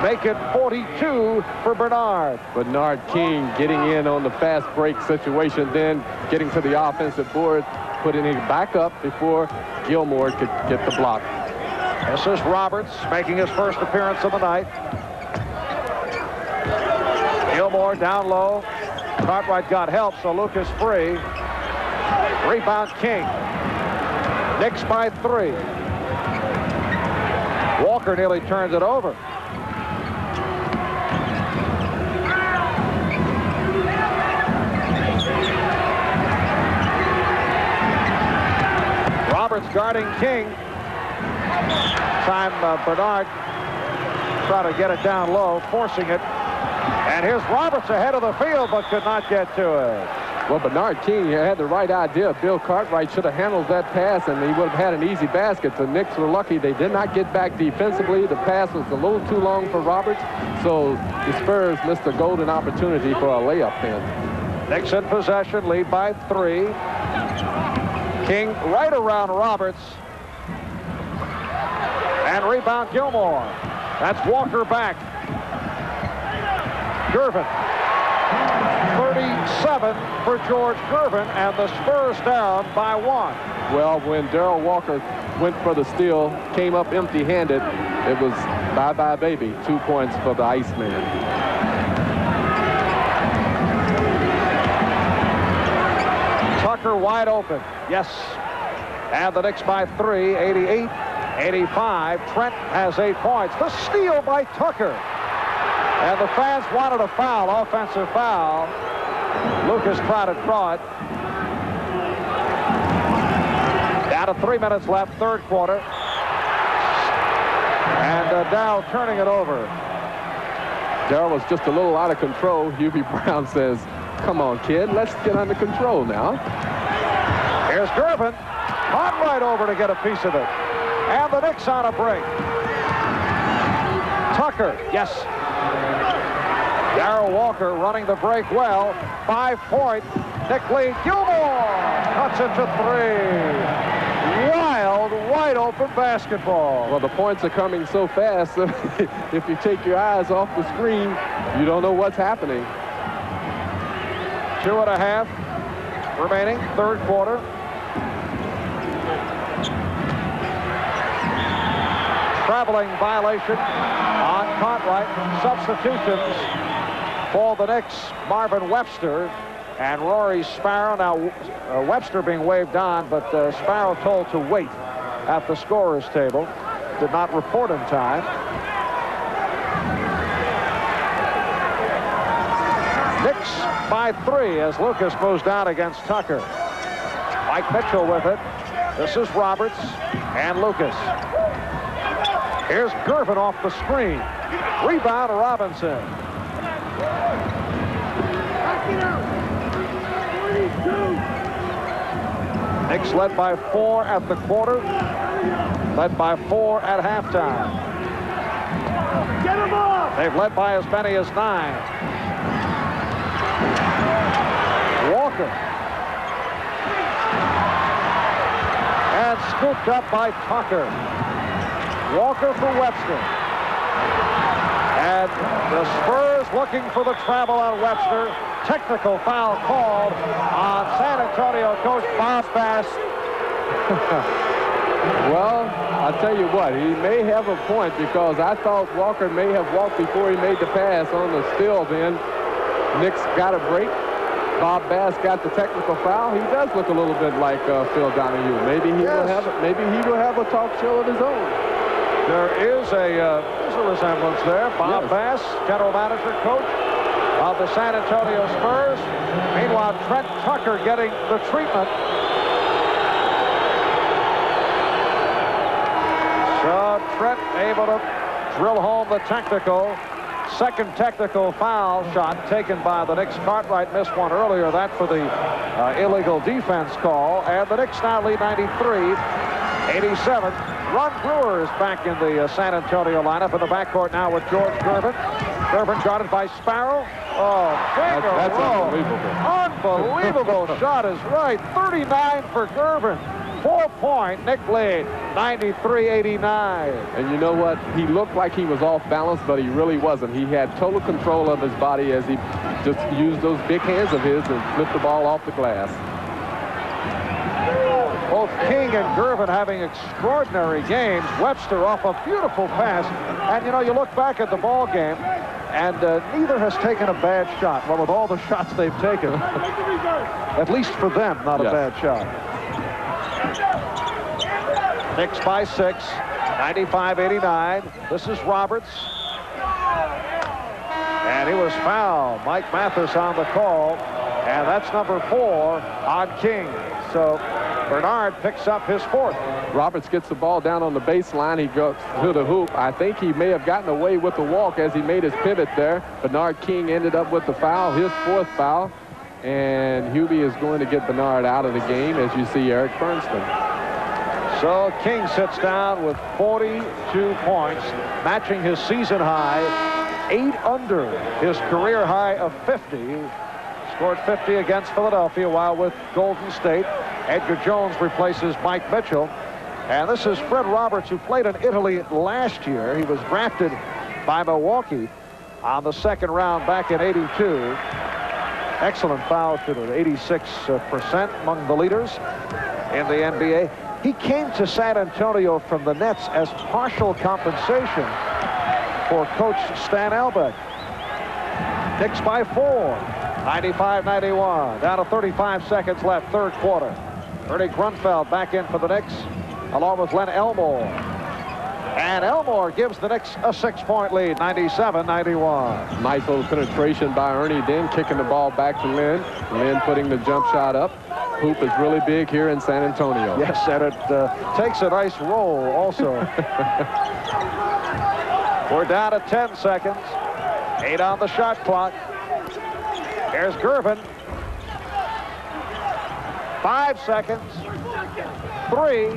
make it 42 for Bernard. Bernard King getting in on the fast break situation, then getting to the offensive board, putting it back up before Gilmore could get the block. This is Roberts making his first appearance of the night. Gilmore down low. Cartwright got help, so Luke is free. Rebound King. Knicks by 3. Walker nearly turns it over. Roberts guarding King. Time Bernard try to get it down low, forcing it. And here's Roberts ahead of the field, but could not get to it. Well, Bernard King had the right idea. Bill Cartwright should have handled that pass, and he would have had an easy basket. The Knicks were lucky they did not get back defensively. The pass was a little too long for Roberts, so the Spurs missed a golden opportunity for a layup in. Knicks in possession, lead by 3. King right around Roberts. And rebound Gilmore. That's Walker back. Gervin. 37 for George Gervin, and the Spurs down by 1. Well, when Darrell Walker went for the steal, came up empty-handed. It was bye-bye, baby. 2 points for the Iceman. Tucker wide open. Yes. And the Knicks by 3, 88-85. Trent has 8 points. The steal by Tucker. And the fans wanted a foul, offensive foul. Lucas tried to draw it. Down to 3 minutes left, third quarter. And Dow turning it over. Darryl was just a little out of control. Hubie Brown says, come on, kid, let's get under control now. Here's Gervin. Caught right over to get a piece of it. And the Knicks on a break. Tucker, yes. Darryl Walker running the break well. 5-point. Nick Lee. Gilmore cuts it to 3. Wild, wide open basketball. Well, the points are coming so fast. If you take your eyes off the screen, you don't know what's happening. 2.5 remaining, third quarter. Traveling violation on Cartwright. Substitutions for the Knicks, Marvin Webster and Rory Sparrow. Now, Webster being waved on, but Sparrow told to wait at the scorer's table. Did not report in time. Knicks by 3 as Lucas moves down against Tucker. Mike Mitchell with it. This is Roberts and Lucas. Here's Gervin off the screen. Rebound, Robinson. Knicks led by 4 at the quarter. Led by 4 at halftime. Get him off! They've led by as many as 9. Walker. And scooped up by Tucker. Walker for Webster. And the Spurs looking for the travel on Webster. Technical foul called on San Antonio coach Bob Bass. Well, I'll tell you what, he may have a point because I thought Walker may have walked before he made the pass on the steal then. Knicks got a break. Bob Bass got the technical foul. He does look a little bit like Phil Donahue. Maybe he will have a talk show of his own. There is a resemblance there. Bob Bass, general manager, coach of the San Antonio Spurs. Meanwhile, Trent Tucker getting the treatment. So Trent able to drill home the technical. Second technical foul shot taken by the Knicks. Cartwright missed one earlier. That for the illegal defense call. And the Knicks now lead 93-87. Ron Brewer is back in the San Antonio lineup in the backcourt now with George Gervin. Gervin guarded by Sparrow. Oh, that's unbelievable. Unbelievable shot is right. 39 for Gervin. 4-point Nick lead, 93-89. And you know what? He looked like he was off balance, but he really wasn't. He had total control of his body as he just used those big hands of his and flipped the ball off the glass. Both King and Gervin having extraordinary games. Webster off a beautiful pass. And, you know, you look back at the ball game, and neither has taken a bad shot. Well, with all the shots they've taken, at least for them, not a bad shot. Knicks by 6, 95-89. This is Roberts. And he was fouled. Mike Mathis on the call. And that's number 4 on King. So Bernard picks up his 4th. Roberts gets the ball down on the baseline. He goes to the hoop. I think he may have gotten away with the walk as he made his pivot there. Bernard King ended up with the foul, his 4th foul. And Hubie is going to get Bernard out of the game, as you see Eric Bernstein. So King sits down with 42 points, matching his season high, 8 under his career high of 50. Scored 50 against Philadelphia while with Golden State. Edgar Jones replaces Mike Mitchell. And this is Fred Roberts, who played in Italy last year. He was drafted by Milwaukee on the 2nd round back in '82. Excellent foul shooter, 86% among the leaders in the NBA. He came to San Antonio from the Nets as partial compensation for Coach Stan Albeck. Knicks by 4, 95-91. Down to 35 seconds left, third quarter. Ernie Grunfeld back in for the Knicks, along with Len Elmore. And Elmore gives the Knicks a 6-point lead, 97-91. Nice little penetration by Ernie, then kicking the ball back to Lynn. Lynn putting the jump shot up. Hoop is really big here in San Antonio. Yes, and it takes a nice roll also. We're down to 10 seconds. 8 on the shot clock. Here's Gervin. 5 seconds. 3,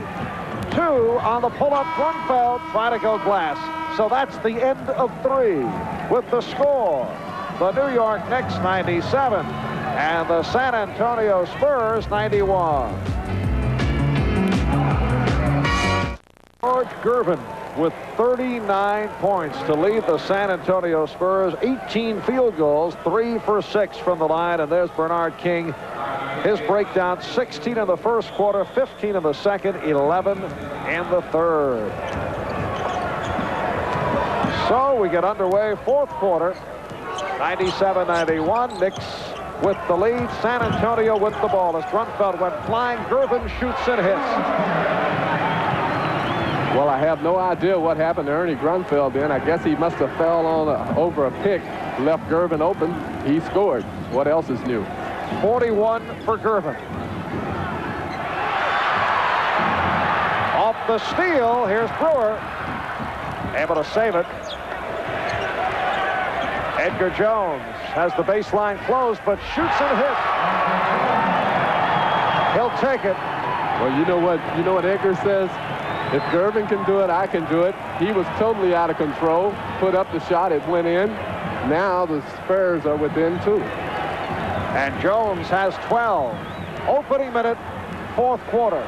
2 on the pull-up. Grunfeld trying to go glass. So that's the end of 3 with the score. The New York Knicks 97 and the San Antonio Spurs 91. George Gervin with 39 points to lead the San Antonio Spurs. 18 field goals, 3 for 6 from the line. And there's Bernard King. His breakdown, 16 in the first quarter, 15 in the second, 11 in the third. So we get underway, fourth quarter, 97-91. Knicks with the lead. San Antonio with the ball as Grunfeld went flying. Gervin shoots and hits. Well, I have no idea what happened to Ernie Grunfeld then. I guess he must have fell on over a pick, left Gervin open. He scored. What else is new? 41 for Gervin. Off the steal, here's Brewer. Able to save it. Edgar Jones has the baseline closed, but shoots and hits. He'll take it. Well, you know what Edgar says? If Gervin can do it, I can do it. He was totally out of control. Put up the shot, it went in. Now the Spurs are within 2. And Jones has 12. Opening minute, fourth quarter.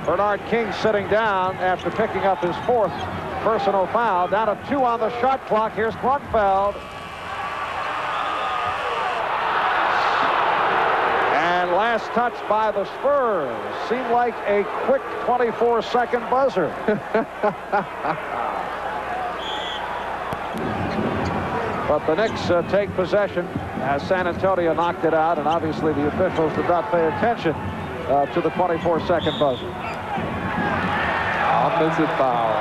Bernard King sitting down after picking up his 4th personal foul. Down to 2 on the shot clock. Here's Grunfeld. And last touch by the Spurs. Seemed like a quick 24-second buzzer. But the Knicks take possession as San Antonio knocked it out, and obviously the officials did not pay attention to the 24-second buzzer. Offensive foul.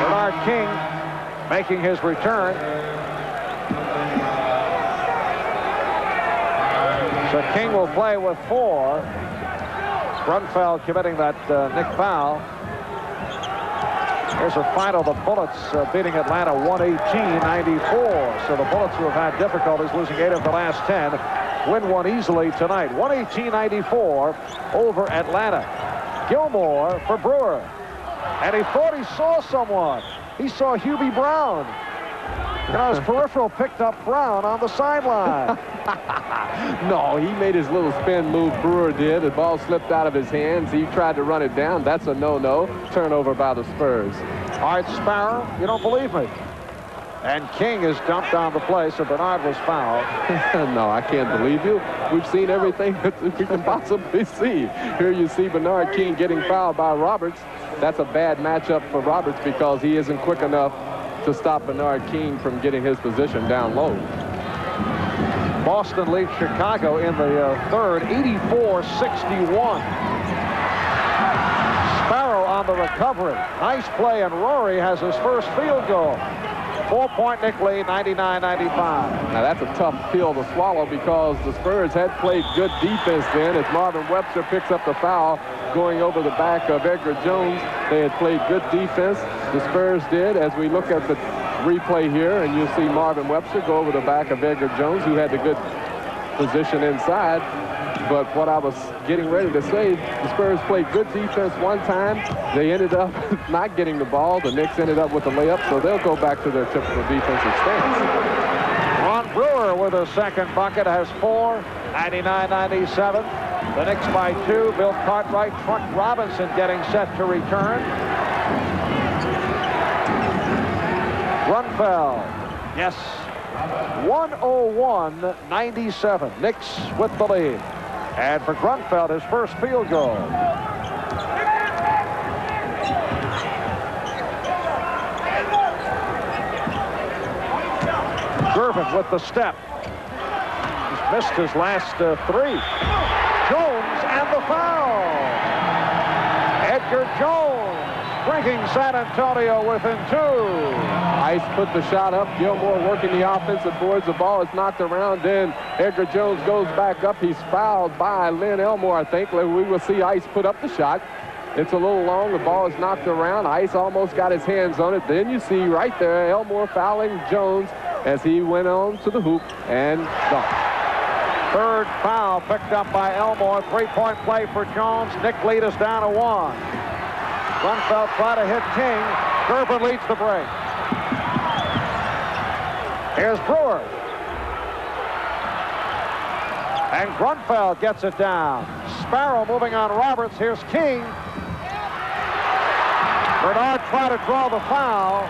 Bernard King making his return. So King will play with 4. Grunfeld committing that Knick foul. Here's a final. The Bullets beating Atlanta 118-94. So the Bullets, who have had difficulties losing 8 of the last 10, win one easily tonight. 118-94 over Atlanta. Gilmore for Brewer. And he thought he saw someone. He saw Hubie Brown. And his peripheral picked up Brown on the sideline. No, he made his little spin move, Brewer did. The ball slipped out of his hands. He tried to run it down. That's a no-no. Turnover by the Spurs. Art Sparrow, you don't believe me. And King is dumped on the play, so Bernard was fouled. No, I can't believe you. We've seen everything that we can possibly see. Here you see Bernard King getting fouled by Roberts. That's a bad matchup for Roberts because he isn't quick enough to stop Bernard King from getting his position down low. Boston leads Chicago in the third, 84-61. Sparrow on the recovery. Nice play, and Rory has his first field goal. 4-point Knick lead, 99-95. Now that's a tough pill to swallow because the Spurs had played good defense then as Marvin Webster picks up the foul going over the back of Edgar Jones. They had played good defense. The Spurs did. As we look at the replay here, and you'll see Marvin Webster go over the back of Edgar Jones, who had the good position inside. But what I was getting ready to say, the Spurs played good defense one time. They ended up not getting the ball. The Knicks ended up with a layup, so they'll go back to their typical defensive stance. Ron Brewer with a second bucket has 4, 99-97. The Knicks by 2. Bill Cartwright, Truck Robinson getting set to return. Grunfeld, yes, 101-97. Knicks with the lead. And for Grunfeld, his first field goal. Gervin with the step. He's missed his last 3. Jones and the foul. Edgar Jones bringing San Antonio within 2. Ice put the shot up. Gilmore working the offensive boards. The ball is knocked around. Then Edgar Jones goes back up. He's fouled by Lynn Elmore, I think. We will see Ice put up the shot. It's a little long. The ball is knocked around. Ice almost got his hands on it. Then you see right there Elmore fouling Jones as he went on to the hoop and dunked. Third foul picked up by Elmore. 3-point play for Jones. Nick lead us down to 1. Grunfeld tried to hit King. Gervin leads the break. Here's Brewer. And Grunfeld gets it down. Sparrow moving on Roberts. Here's King. Bernard tried to draw the foul.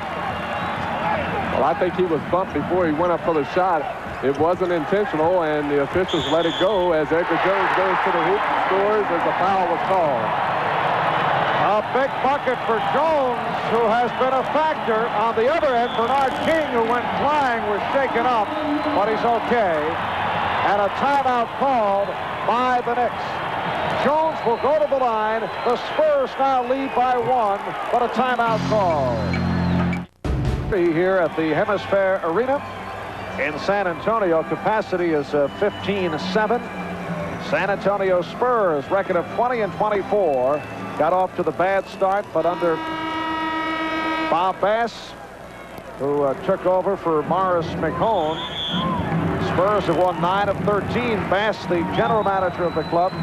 Well, I think he was bumped before he went up for the shot. It wasn't intentional, and the officials let it go as Edgar Jones goes to the hoop and scores as the foul was called. A big bucket for Jones, who has been a factor. On the other end, Bernard King, who went flying, was shaken up, but he's okay. And a timeout called by the Knicks. Jones will go to the line. The Spurs now lead by 1, but a timeout called. Here at the Hemisphere Arena in San Antonio, capacity is 15,700. San Antonio Spurs record of 20-24. Got off to the bad start, but under Bob Bass, who took over for Morris McHone, Spurs have won 9 of 13. Bass, the general manager of the club,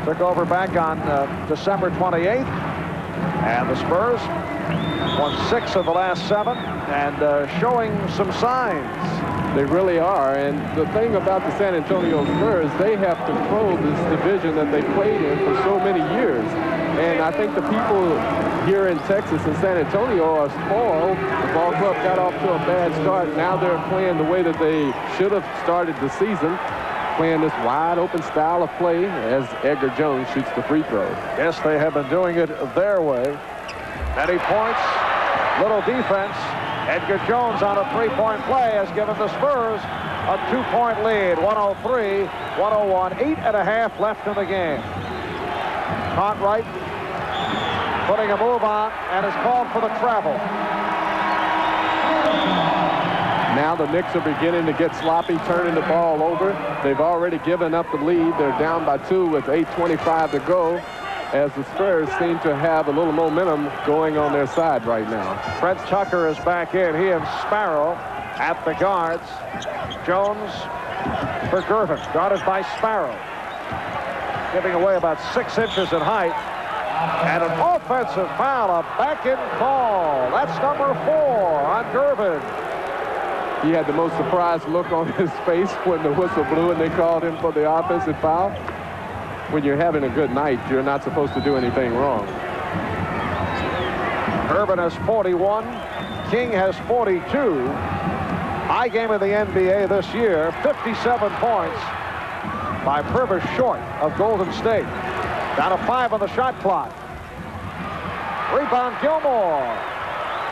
took over back on December 28th, and the Spurs won 6 of the last 7 and showing some signs. They really are, and the thing about the San Antonio Spurs, they have controlled this division that they played in for so many years. And I think the people here in Texas and San Antonio are spoiled. The ball club got off to a bad start. Now they're playing the way that they should have started the season, playing this wide open style of play as Edgar Jones shoots the free throw. Yes, they have been doing it their way. Many points, little defense. Edgar Jones on a 3-point play has given the Spurs a 2-point lead, 103-101, 8.5 left in the game. Cartwright putting a move on and is called for the travel. Now the Knicks are beginning to get sloppy, turning the ball over. They've already given up the lead. They're down by 2 with 8:25 to go, as the Spurs seem to have a little momentum going on their side right now. Fred Tucker is back in. He and Sparrow at the guards. Jones for Gervin, guarded by Sparrow. Giving away about 6 inches in height. And an offensive foul, a back-in call. That's number 4 on Gervin. He had the most surprised look on his face when the whistle blew and they called him for the offensive foul. When you're having a good night, you're not supposed to do anything wrong. Gervin has 41. King has 42. High game of the NBA this year, 57 points by Purvis short of Golden State. Down to 5 on the shot clock. Rebound Gilmore.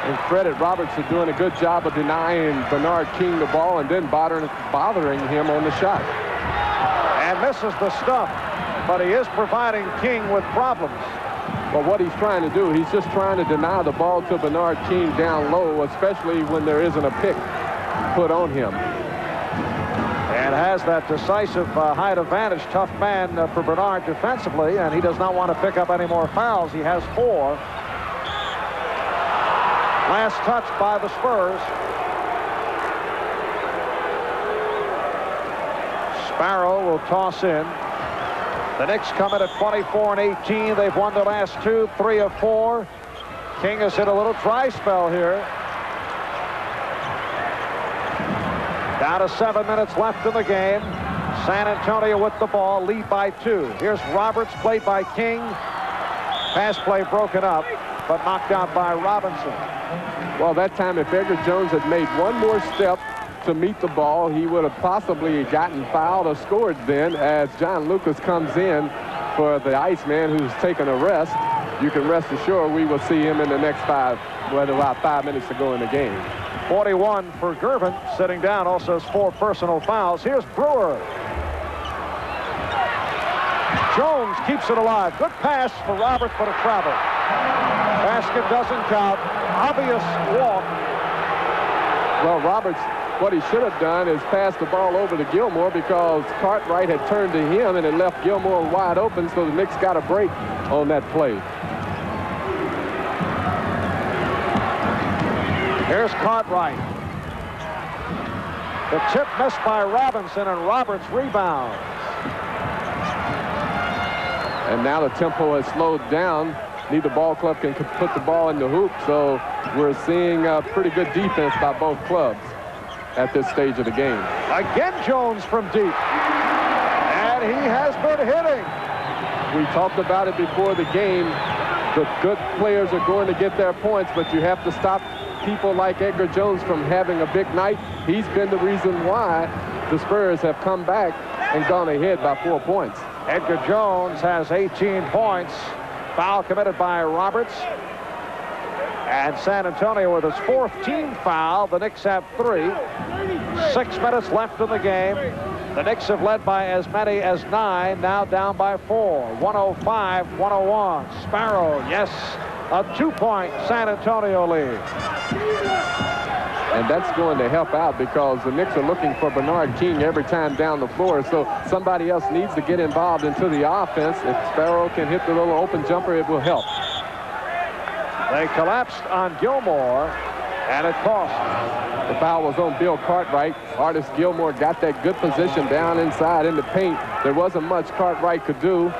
And credit Roberts for doing a good job of denying Bernard King the ball and then bothering him on the shot. And misses the stuff, but he is providing King with problems. Well, what he's trying to do, he's just trying to deny the ball to Bernard King down low, especially when there isn't a pick put on him. And has that decisive height advantage. Tough man for Bernard defensively, and he does not want to pick up any more fouls. He has 4. Last touch by the Spurs. Sparrow will toss in. The Knicks come in at 24-18. They've won their last 2, 3 of 4. King has hit a little dry spell here. Down to 7 minutes left in the game. San Antonio with the ball, lead by 2. Here's Roberts, played by King. Pass play broken up, but knocked out by Robinson. Well, that time, if Edgar Jones had made one more step to meet the ball. He would have possibly gotten fouled or scored then, as John Lucas comes in for the Iceman, who's taking a rest. You can rest assured we will see him in the next about 5 minutes to go in the game. 41 for Gervin, sitting down, also has 4 personal fouls. Here's Brewer. Jones keeps it alive. Good pass for Roberts, but it traveled. Basket doesn't count. Obvious walk. Well, Roberts, what he should have done is pass the ball over to Gilmore, because Cartwright had turned to him and it left Gilmore wide open, so the Knicks got a break on that play. Here's Cartwright. The tip missed by Robinson, and Roberts rebounds. And now the tempo has slowed down. Neither ball club can put the ball in the hoop, so we're seeing pretty good defense by both clubs at this stage of the game. Again, Jones from deep. And he has been hitting. We talked about it before the game. The good players are going to get their points, but you have to stop people like Edgar Jones from having a big night. He's been the reason why the Spurs have come back and gone ahead by 4 points. Edgar Jones has 18 points. Foul committed by Roberts. And San Antonio with his 4th team foul. The Knicks have 3. 6 minutes left in the game. The Knicks have led by as many as 9, now down by 4. 105-101. Sparrow, yes, a 2-point San Antonio lead. And that's going to help out, because the Knicks are looking for Bernard King every time down the floor. So somebody else needs to get involved into the offense. If Sparrow can hit the little open jumper, it will help. They collapsed on Gilmore, and it cost. The foul was on Bill Cartwright. Artis Gilmore got that good position down inside in the paint. There wasn't much Cartwright could do.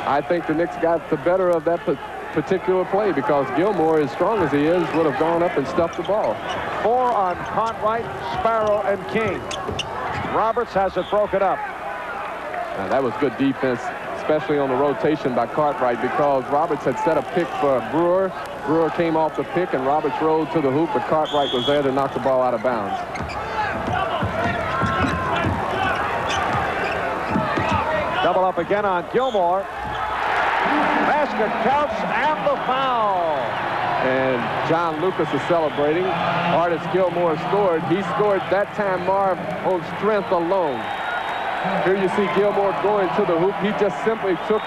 I think the Knicks got the better of that particular play, because Gilmore, as strong as he is, would have gone up and stuffed the ball. 4 on Cartwright, Sparrow, and King. Roberts has it broken up. Now, that was good defense, especially on the rotation by Cartwright, because Roberts had set a pick for Brewer. Brewer came off the pick, and Roberts rolled to the hoop, but Cartwright was there to knock the ball out of bounds. Double up again on Gilmore. Basket counts, and the foul. And John Lucas is celebrating. Artis Gilmore scored. He scored that time, Marv, on strength alone. Here you see Gilmore going to the hoop. He just simply took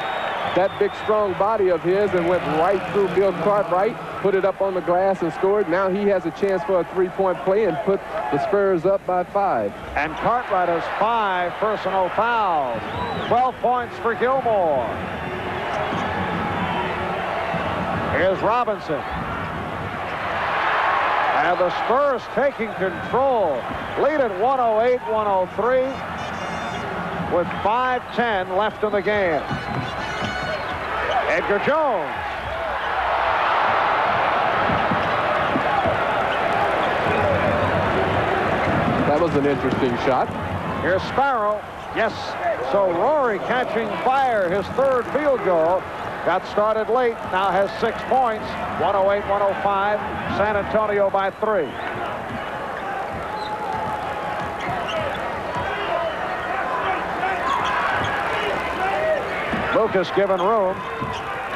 that big, strong body of his and went right through Bill Cartwright, put it up on the glass and scored. Now he has a chance for a 3-point play and put the Spurs up by 5. And Cartwright has 5 personal fouls. 12 points for Gilmore. Here's Robinson. And the Spurs taking control. Lead at 108-103 with 5:10 left in the game. Edgar Jones. That was an interesting shot. Here's Sparrow. Yes, so Rory catching fire, his 3rd field goal. Got started late, now has 6 points. 108-105, San Antonio by 3. Lucas given room.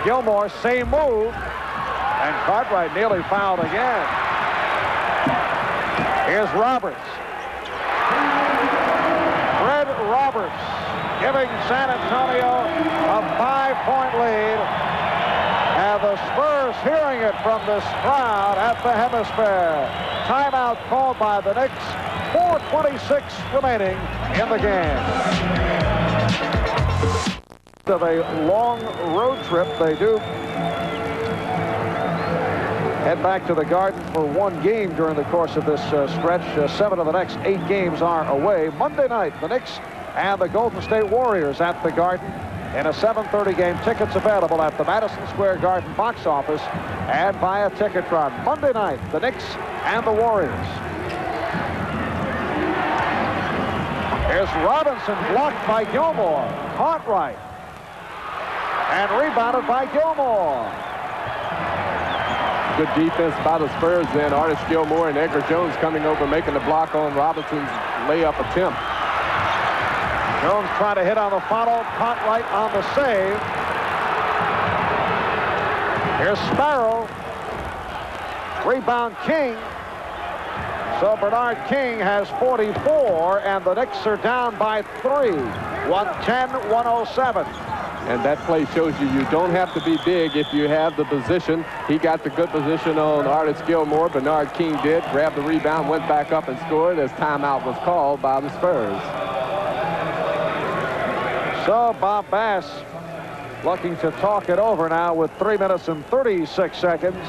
Gilmore, same move. And Cartwright nearly fouled again. Here's Roberts. Fred Roberts giving San Antonio a 5-point lead. And the Spurs hearing it from this crowd at the Hemisphere. Timeout called by the Knicks. 4:26 remaining in the game. Of a long road trip, they do head back to the Garden for 1 game during the course of this stretch. 7 of the next 8 games are away. Monday night, the Knicks and the Golden State Warriors at the Garden in a 7:30 game. Tickets available at the Madison Square Garden box office and via Ticketron. Monday night, the Knicks and the Warriors. Here's Robinson, blocked by Gilmore. Cartwright. And rebounded by Gilmore. Good defense by the Spurs then. Artis Gilmore and Edgar Jones coming over, making the block on Robinson's layup attempt. Jones trying to hit on the follow, caught right on the save. Here's Sparrow. Rebound King. So Bernard King has 44, and the Knicks are down by 3. 110-107. And that play shows you don't have to be big if you have the position. He got the good position on Artis Gilmore. Bernard King did. Grabbed the rebound, went back up and scored as timeout was called by the Spurs. So Bob Bass looking to talk it over now with 3 minutes and 36 seconds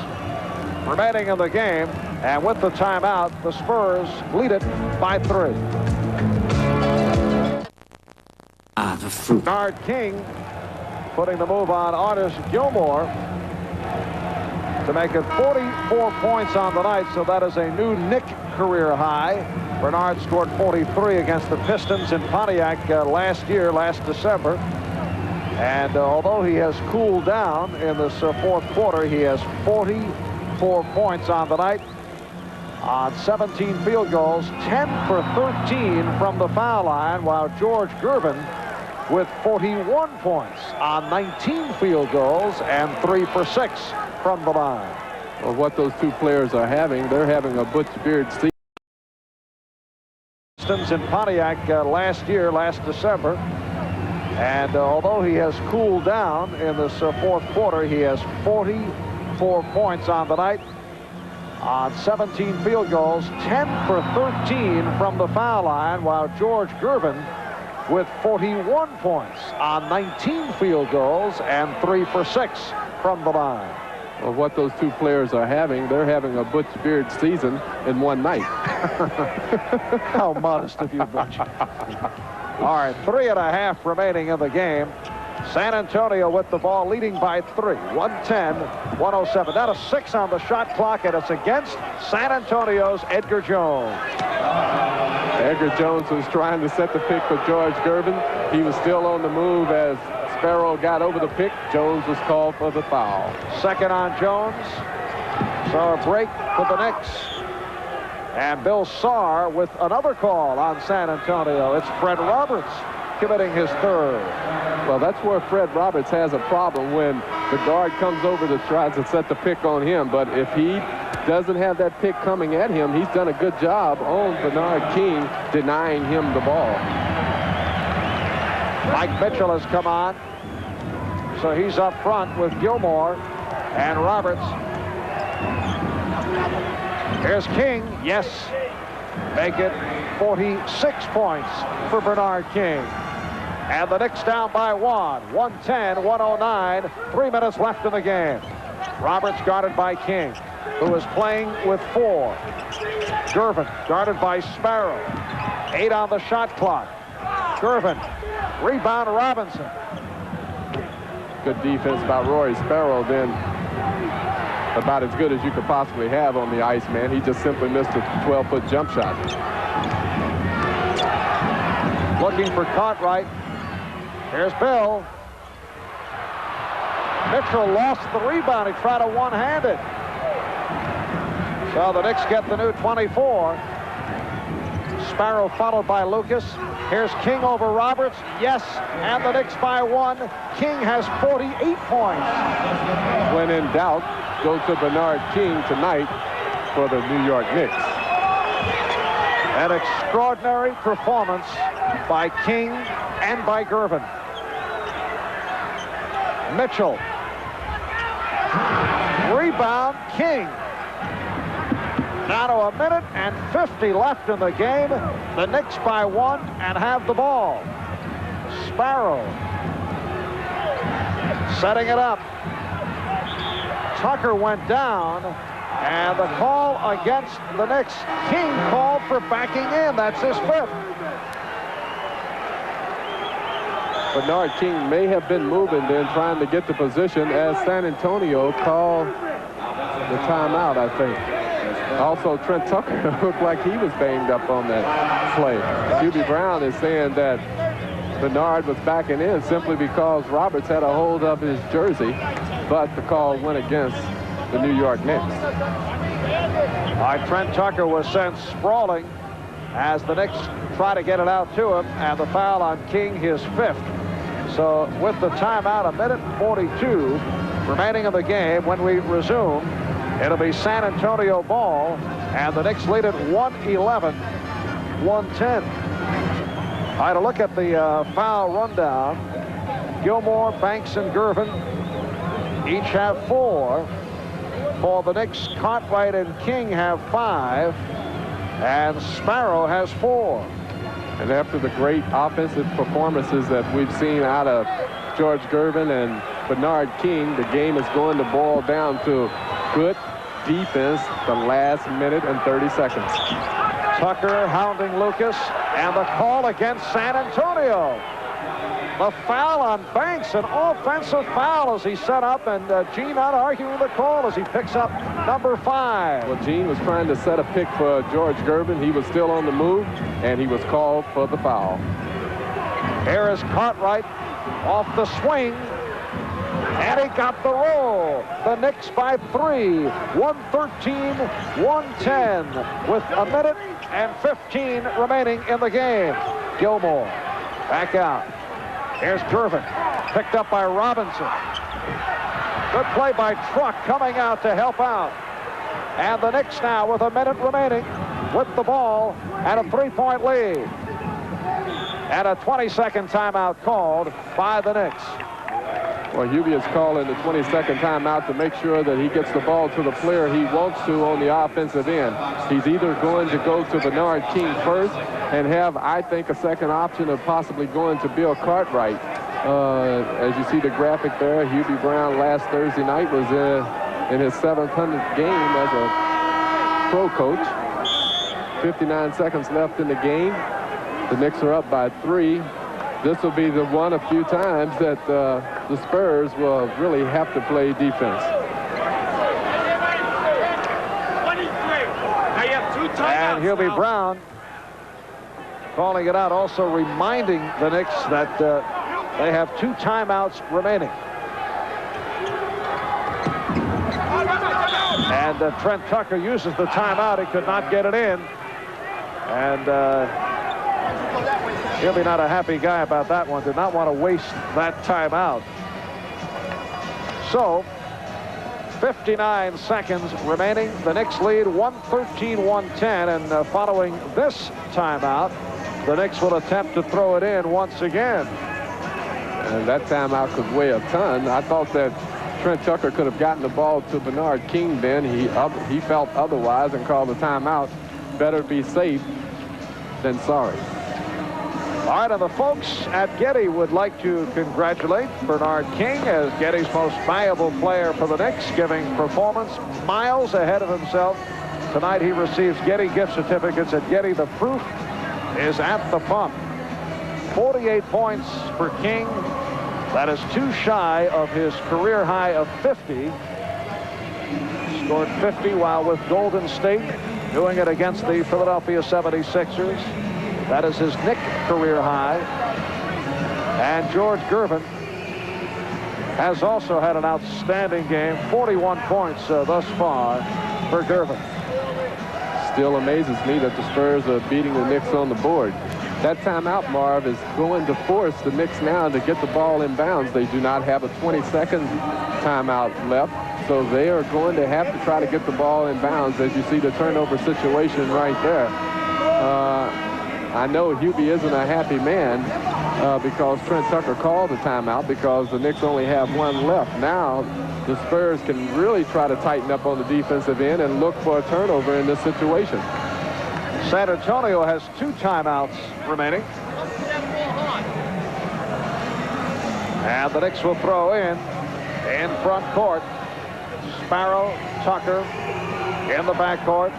remaining in the game. And with the timeout, the Spurs lead it by 3. The fruit. Bernard King putting the move on Artis Gilmore to make it 44 points on the night, so that is a new Knick career high. Bernard scored 43 against the Pistons in Pontiac last December. And although he has cooled down in this fourth quarter, he has 44 points on the night on 17 field goals, 10 for 13 from the foul line, while George Gervin with 41 points on 19 field goals and 3 for 6 from the line. Well, what those two players are having, they're having a Butch Beard season. In Pontiac last December. And although he has cooled down in this fourth quarter, he has 44 points on the night on 17 field goals, 10 for 13 from the foul line, while George Gervin with 41 points on 19 field goals and 3 for 6 from the line. Well, what those two players are having, they're having a Butch Beard season in one night. How modest of you, Butch. All right, 3.5 remaining in the game. San Antonio with the ball, leading by 3, 110-107. That is 6 on the shot clock, and it's against San Antonio's Edgar Jones. Edgar Jones was trying to set the pick for George Gervin. He was still on the move as Sparrow got over the pick. Jones was called for the foul. Second on Jones. So a break for the Knicks. And Bill Saar with another call on San Antonio. It's Fred Roberts committing his third. Well, that's where Fred Roberts has a problem, when the guard comes over to try to set the pick on him. But if he doesn't have that pick coming at him, he's done a good job on Bernard King denying him the ball. Mike Mitchell has come on. So he's up front with Gilmore and Roberts. Here's King. Yes. Make it 46 points for Bernard King. And the Knicks down by 1. 110-109. 3 minutes left in the game. Roberts guarded by King, who is playing with 4. Gervin guarded by Sparrow. 8 on the shot clock. Gervin. Rebound Robinson. Good defense by Rory Sparrow then. About as good as you could possibly have on the ice, man. He just simply missed a 12-foot jump shot. Looking for Cartwright. Here's Bill. Mitchell lost the rebound. He tried a one-handed. So the Knicks get the new 24. Sparrow followed by Lucas. Here's King over Roberts. Yes, and the Knicks by 1. King has 48 points. When in doubt, go to Bernard King tonight for the New York Knicks. An extraordinary performance by King and by Gervin. Mitchell. Rebound, King. Now to a minute and 50 left in the game. The Knicks by 1 and have the ball. Sparrow setting it up. Tucker went down, and the call against the Knicks. King called for backing in. That's his 5th. Bernard King may have been moving then, trying to get the position as San Antonio called the timeout, I think. Also, Trent Tucker looked like he was banged up on that play. Hubie Brown is saying that Bernard was backing in simply because Roberts had a hold of his jersey, but the call went against the New York Knicks. All right, Trent Tucker was sent sprawling as the Knicks try to get it out to him, and the foul on King, his 5th. So with the timeout, 1:42 remaining in the game. When we resume, it'll be San Antonio ball, and the Knicks lead at 111-110. All right, a look at the foul rundown. Gilmore, Banks, and Gervin each have 4. For the Knicks, Cartwright and King have 5, and Sparrow has 4. And after the great offensive performances that we've seen out of George Gervin and Bernard King, the game is going to boil down to good defense the last minute and 30 seconds. Tucker hounding Lucas, and the call against San Antonio. The foul on Banks, an offensive foul as he set up, and Gene not arguing the call as he picks up number 5. Well, Gene was trying to set a pick for George Gervin. He was still on the move, and he was called for the foul. Here is Cartwright off the swing, and he got the roll. The Knicks by 3, 113-110, with 1:15 remaining in the game. Gilmore back out. Here's Gervin, picked up by Robinson. Good play by Truck coming out to help out. And the Knicks now with 1 minute remaining with the ball and a 3-point lead. And a 20-second timeout called by the Knicks. Well, Hubie is calling the 22nd timeout to make sure that he gets the ball to the player he wants to on the offensive end. He's either going to go to Bernard King first and have, I think, a second option of possibly going to Bill Cartwright. As you see the graphic there, Hubie Brown last Thursday night was in his 700th game as a pro coach. 59 seconds left in the game. The Knicks are up by 3. This will be the one of few times that the Spurs will really have to play defense. And Hubie Brown calling it out, also reminding the Knicks that they have 2 timeouts remaining. And Trent Tucker uses the timeout. He could not get it in. And he'll be not a happy guy about that one. Did not want to waste that timeout. So 59 seconds remaining. The Knicks lead 113-110. And following this timeout, the Knicks will attempt to throw it in once again. And that timeout could weigh a ton. I thought that Trent Tucker could have gotten the ball to Bernard King then. He felt otherwise and called the timeout. Better be safe than sorry. All right, and the folks at Getty would like to congratulate Bernard King as Getty's most valuable player for the Knicks, giving performance miles ahead of himself. Tonight he receives Getty gift certificates at Getty. The proof is at the pump. 48 points for King. That is 2 shy of his career high of 50. Scored 50 while with Golden State, doing it against the Philadelphia 76ers. That is his Knick career high. And George Gervin has also had an outstanding game. 41 points thus far for Gervin. Still amazes me that the Spurs are beating the Knicks on the board. That timeout, Marv, is going to force the Knicks now to get the ball in bounds. They do not have a 20-second timeout left, so they are going to have to try to get the ball in bounds, as you see the turnover situation right there. I know Hubie isn't a happy man because Trent Tucker called the timeout because the Knicks only have 1 left. Now the Spurs can really try to tighten up on the defensive end and look for a turnover in this situation. San Antonio has 2 timeouts remaining. And the Knicks will throw in front court. Sparrow, Tucker in the backcourt.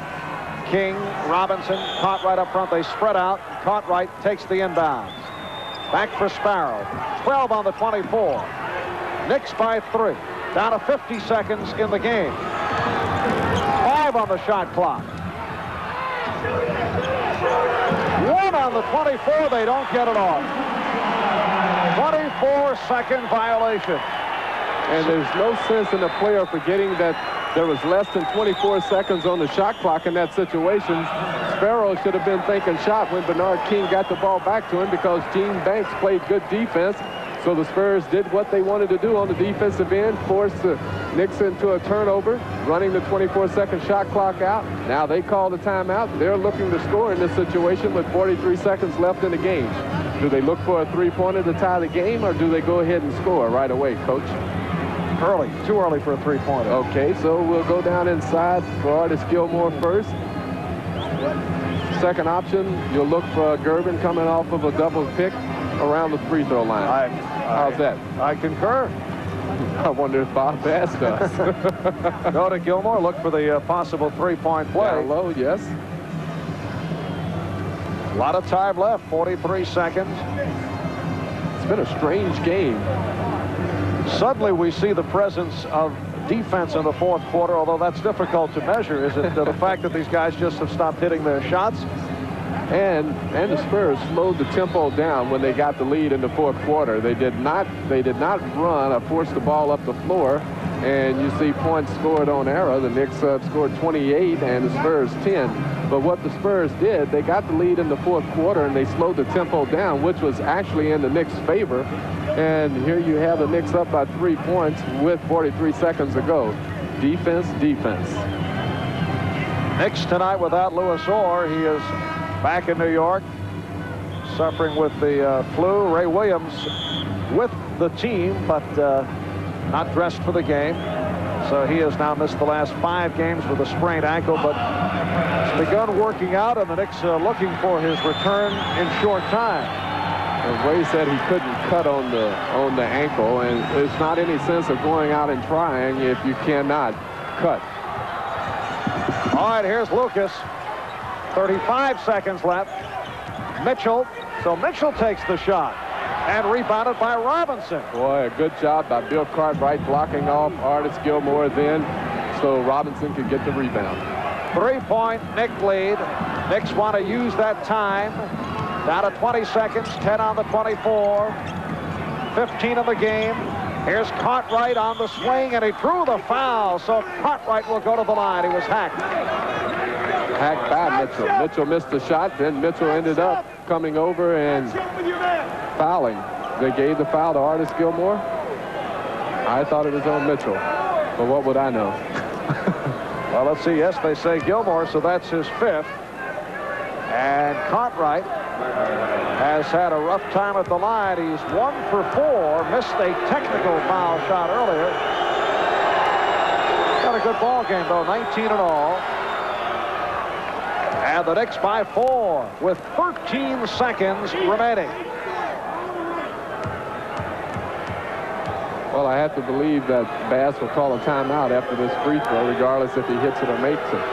King, Robinson, Cartwright up front. They spread out. Cartwright takes the inbounds. Back for Sparrow. 12 on the 24. Knicks by 3. Down to 50 seconds in the game. 5 on the shot clock. 1 on the 24. They don't get it off. 24-second violation. And there's no sense in the player forgetting that There was less than 24 seconds on the shot clock in that situation. Sparrow should have been thinking shot when Bernard King got the ball back to him because Gene Banks played good defense. So the Spurs did what they wanted to do on the defensive end, forced the Knicks into a turnover, running the 24-second shot clock out. Now they call the timeout. They're looking to score in this situation with 43 seconds left in the game. Do they look for a three-pointer to tie the game, or do they go ahead and score right away, Coach? Early. Too early for a three-pointer. Okay, so we'll go down inside for Artis Gilmore first. Second option, you'll look for Gervin coming off of a double pick around the free throw line. How's that? I concur. I wonder if Bob Bass does. Go to Gilmore, look for the possible three-point play. Down low, yes. A lot of time left, 43 seconds. It's been a strange game. Suddenly we see the presence of defense in the fourth quarter, although that's difficult to measure. Is it the fact that these guys just have stopped hitting their shots? And the Spurs slowed the tempo down when they got the lead in the fourth quarter. They did not run or force the ball up the floor. And you see points scored on error. The Knicks scored 28 and the Spurs 10. But what the Spurs did, they got the lead in the fourth quarter and they slowed the tempo down, which was actually in the Knicks' favor. And here you have the Knicks up by 3 points with 43 seconds to go. Defense, defense. Knicks tonight without Louis Orr. He is back in New York, suffering with the flu. Ray Williams with the team, but not dressed for the game. So he has now missed the last 5 games with a sprained ankle, but has begun working out, and the Knicks are looking for his return in short time. And Ray said he couldn't cut on the ankle, and there's not any sense of going out and trying if you cannot cut. All right, here's Lucas. 35 seconds left. Mitchell. So Mitchell takes the shot and rebounded by Robinson. Boy, a good job by Bill Cartwright blocking off Artis Gilmore then so Robinson could get the rebound. 3-point Knick lead. Knicks want to use that time. Down to 20 seconds, 10 on the 24, 15 in the game. Here's Cartwright on the swing, and he drew the foul, so Cartwright will go to the line. He was hacked. Hacked by Mitchell. Mitchell missed the shot, then Mitchell ended up coming over and fouling. They gave the foul to Artis Gilmore. I thought it was on Mitchell, but what would I know? Well, let's see. Yes, they say Gilmore, so that's his 5th. And Cartwright has had a rough time at the line. He's 1 for 4. Missed a technical foul shot earlier. Got a good ball game, though. 19 in all. And the Knicks by 4 with 13 seconds remaining. Well, I have to believe that Bass will call a timeout after this free throw, regardless if he hits it or makes it.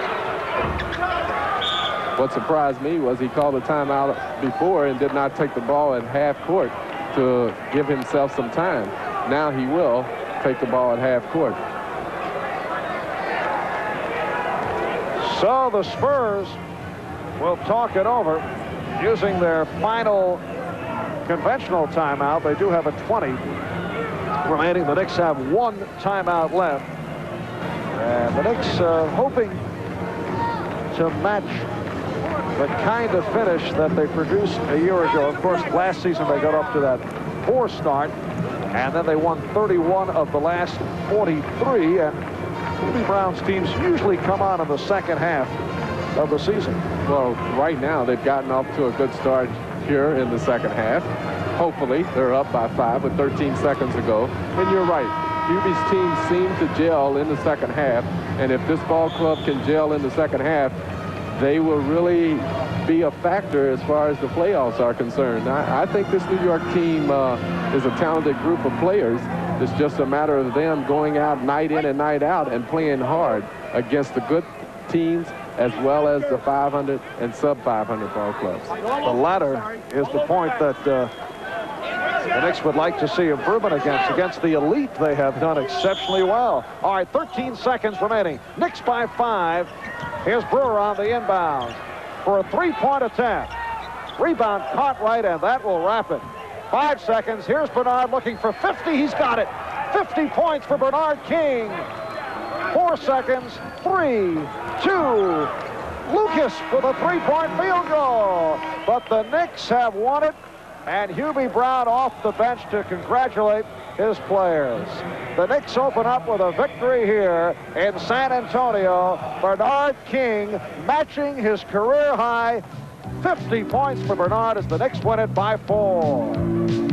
What surprised me was he called a timeout before and did not take the ball at half court to give himself some time. Now he will take the ball at half court. So the Spurs will talk it over using their final conventional timeout. They do have a 20 remaining. The Knicks have 1 timeout left. And the Knicks hoping to match the kind of finish that they produced a year ago. Of course, last season they got up to that 4 start, and then they won 31 of the last 43. And Bobby Brown's teams usually come on in the second half of the season. Well, right now they've gotten off to a good start here in the second half. Hopefully they're up by 5 with 13 seconds to go. And you're right, Hubie's team seemed to gel in the second half, and if this ball club can gel in the second half, they will really be a factor as far as the playoffs are concerned. I think this New York team is a talented group of players. It's just a matter of them going out night in and night out and playing hard against the good teams as well as the 500 and sub-500 ball clubs. The latter is the point that the Knicks would like to see improvement against the elite. They have done exceptionally well. All right, 13 seconds remaining. Knicks by 5. Here's Brewer on the inbound for a 3-point attempt. Rebound Cartwright, and that will wrap it. 5 seconds. Here's Bernard looking for 50. He's got it. 50 points for Bernard King. 4 seconds. 3, 2. Lucas with a three-point field goal. But the Knicks have won it, and Hubie Brown off the bench to congratulate his players. The Knicks open up with a victory here in San Antonio. Bernard King matching his career high. 50 points for Bernard as the Knicks win it by 4.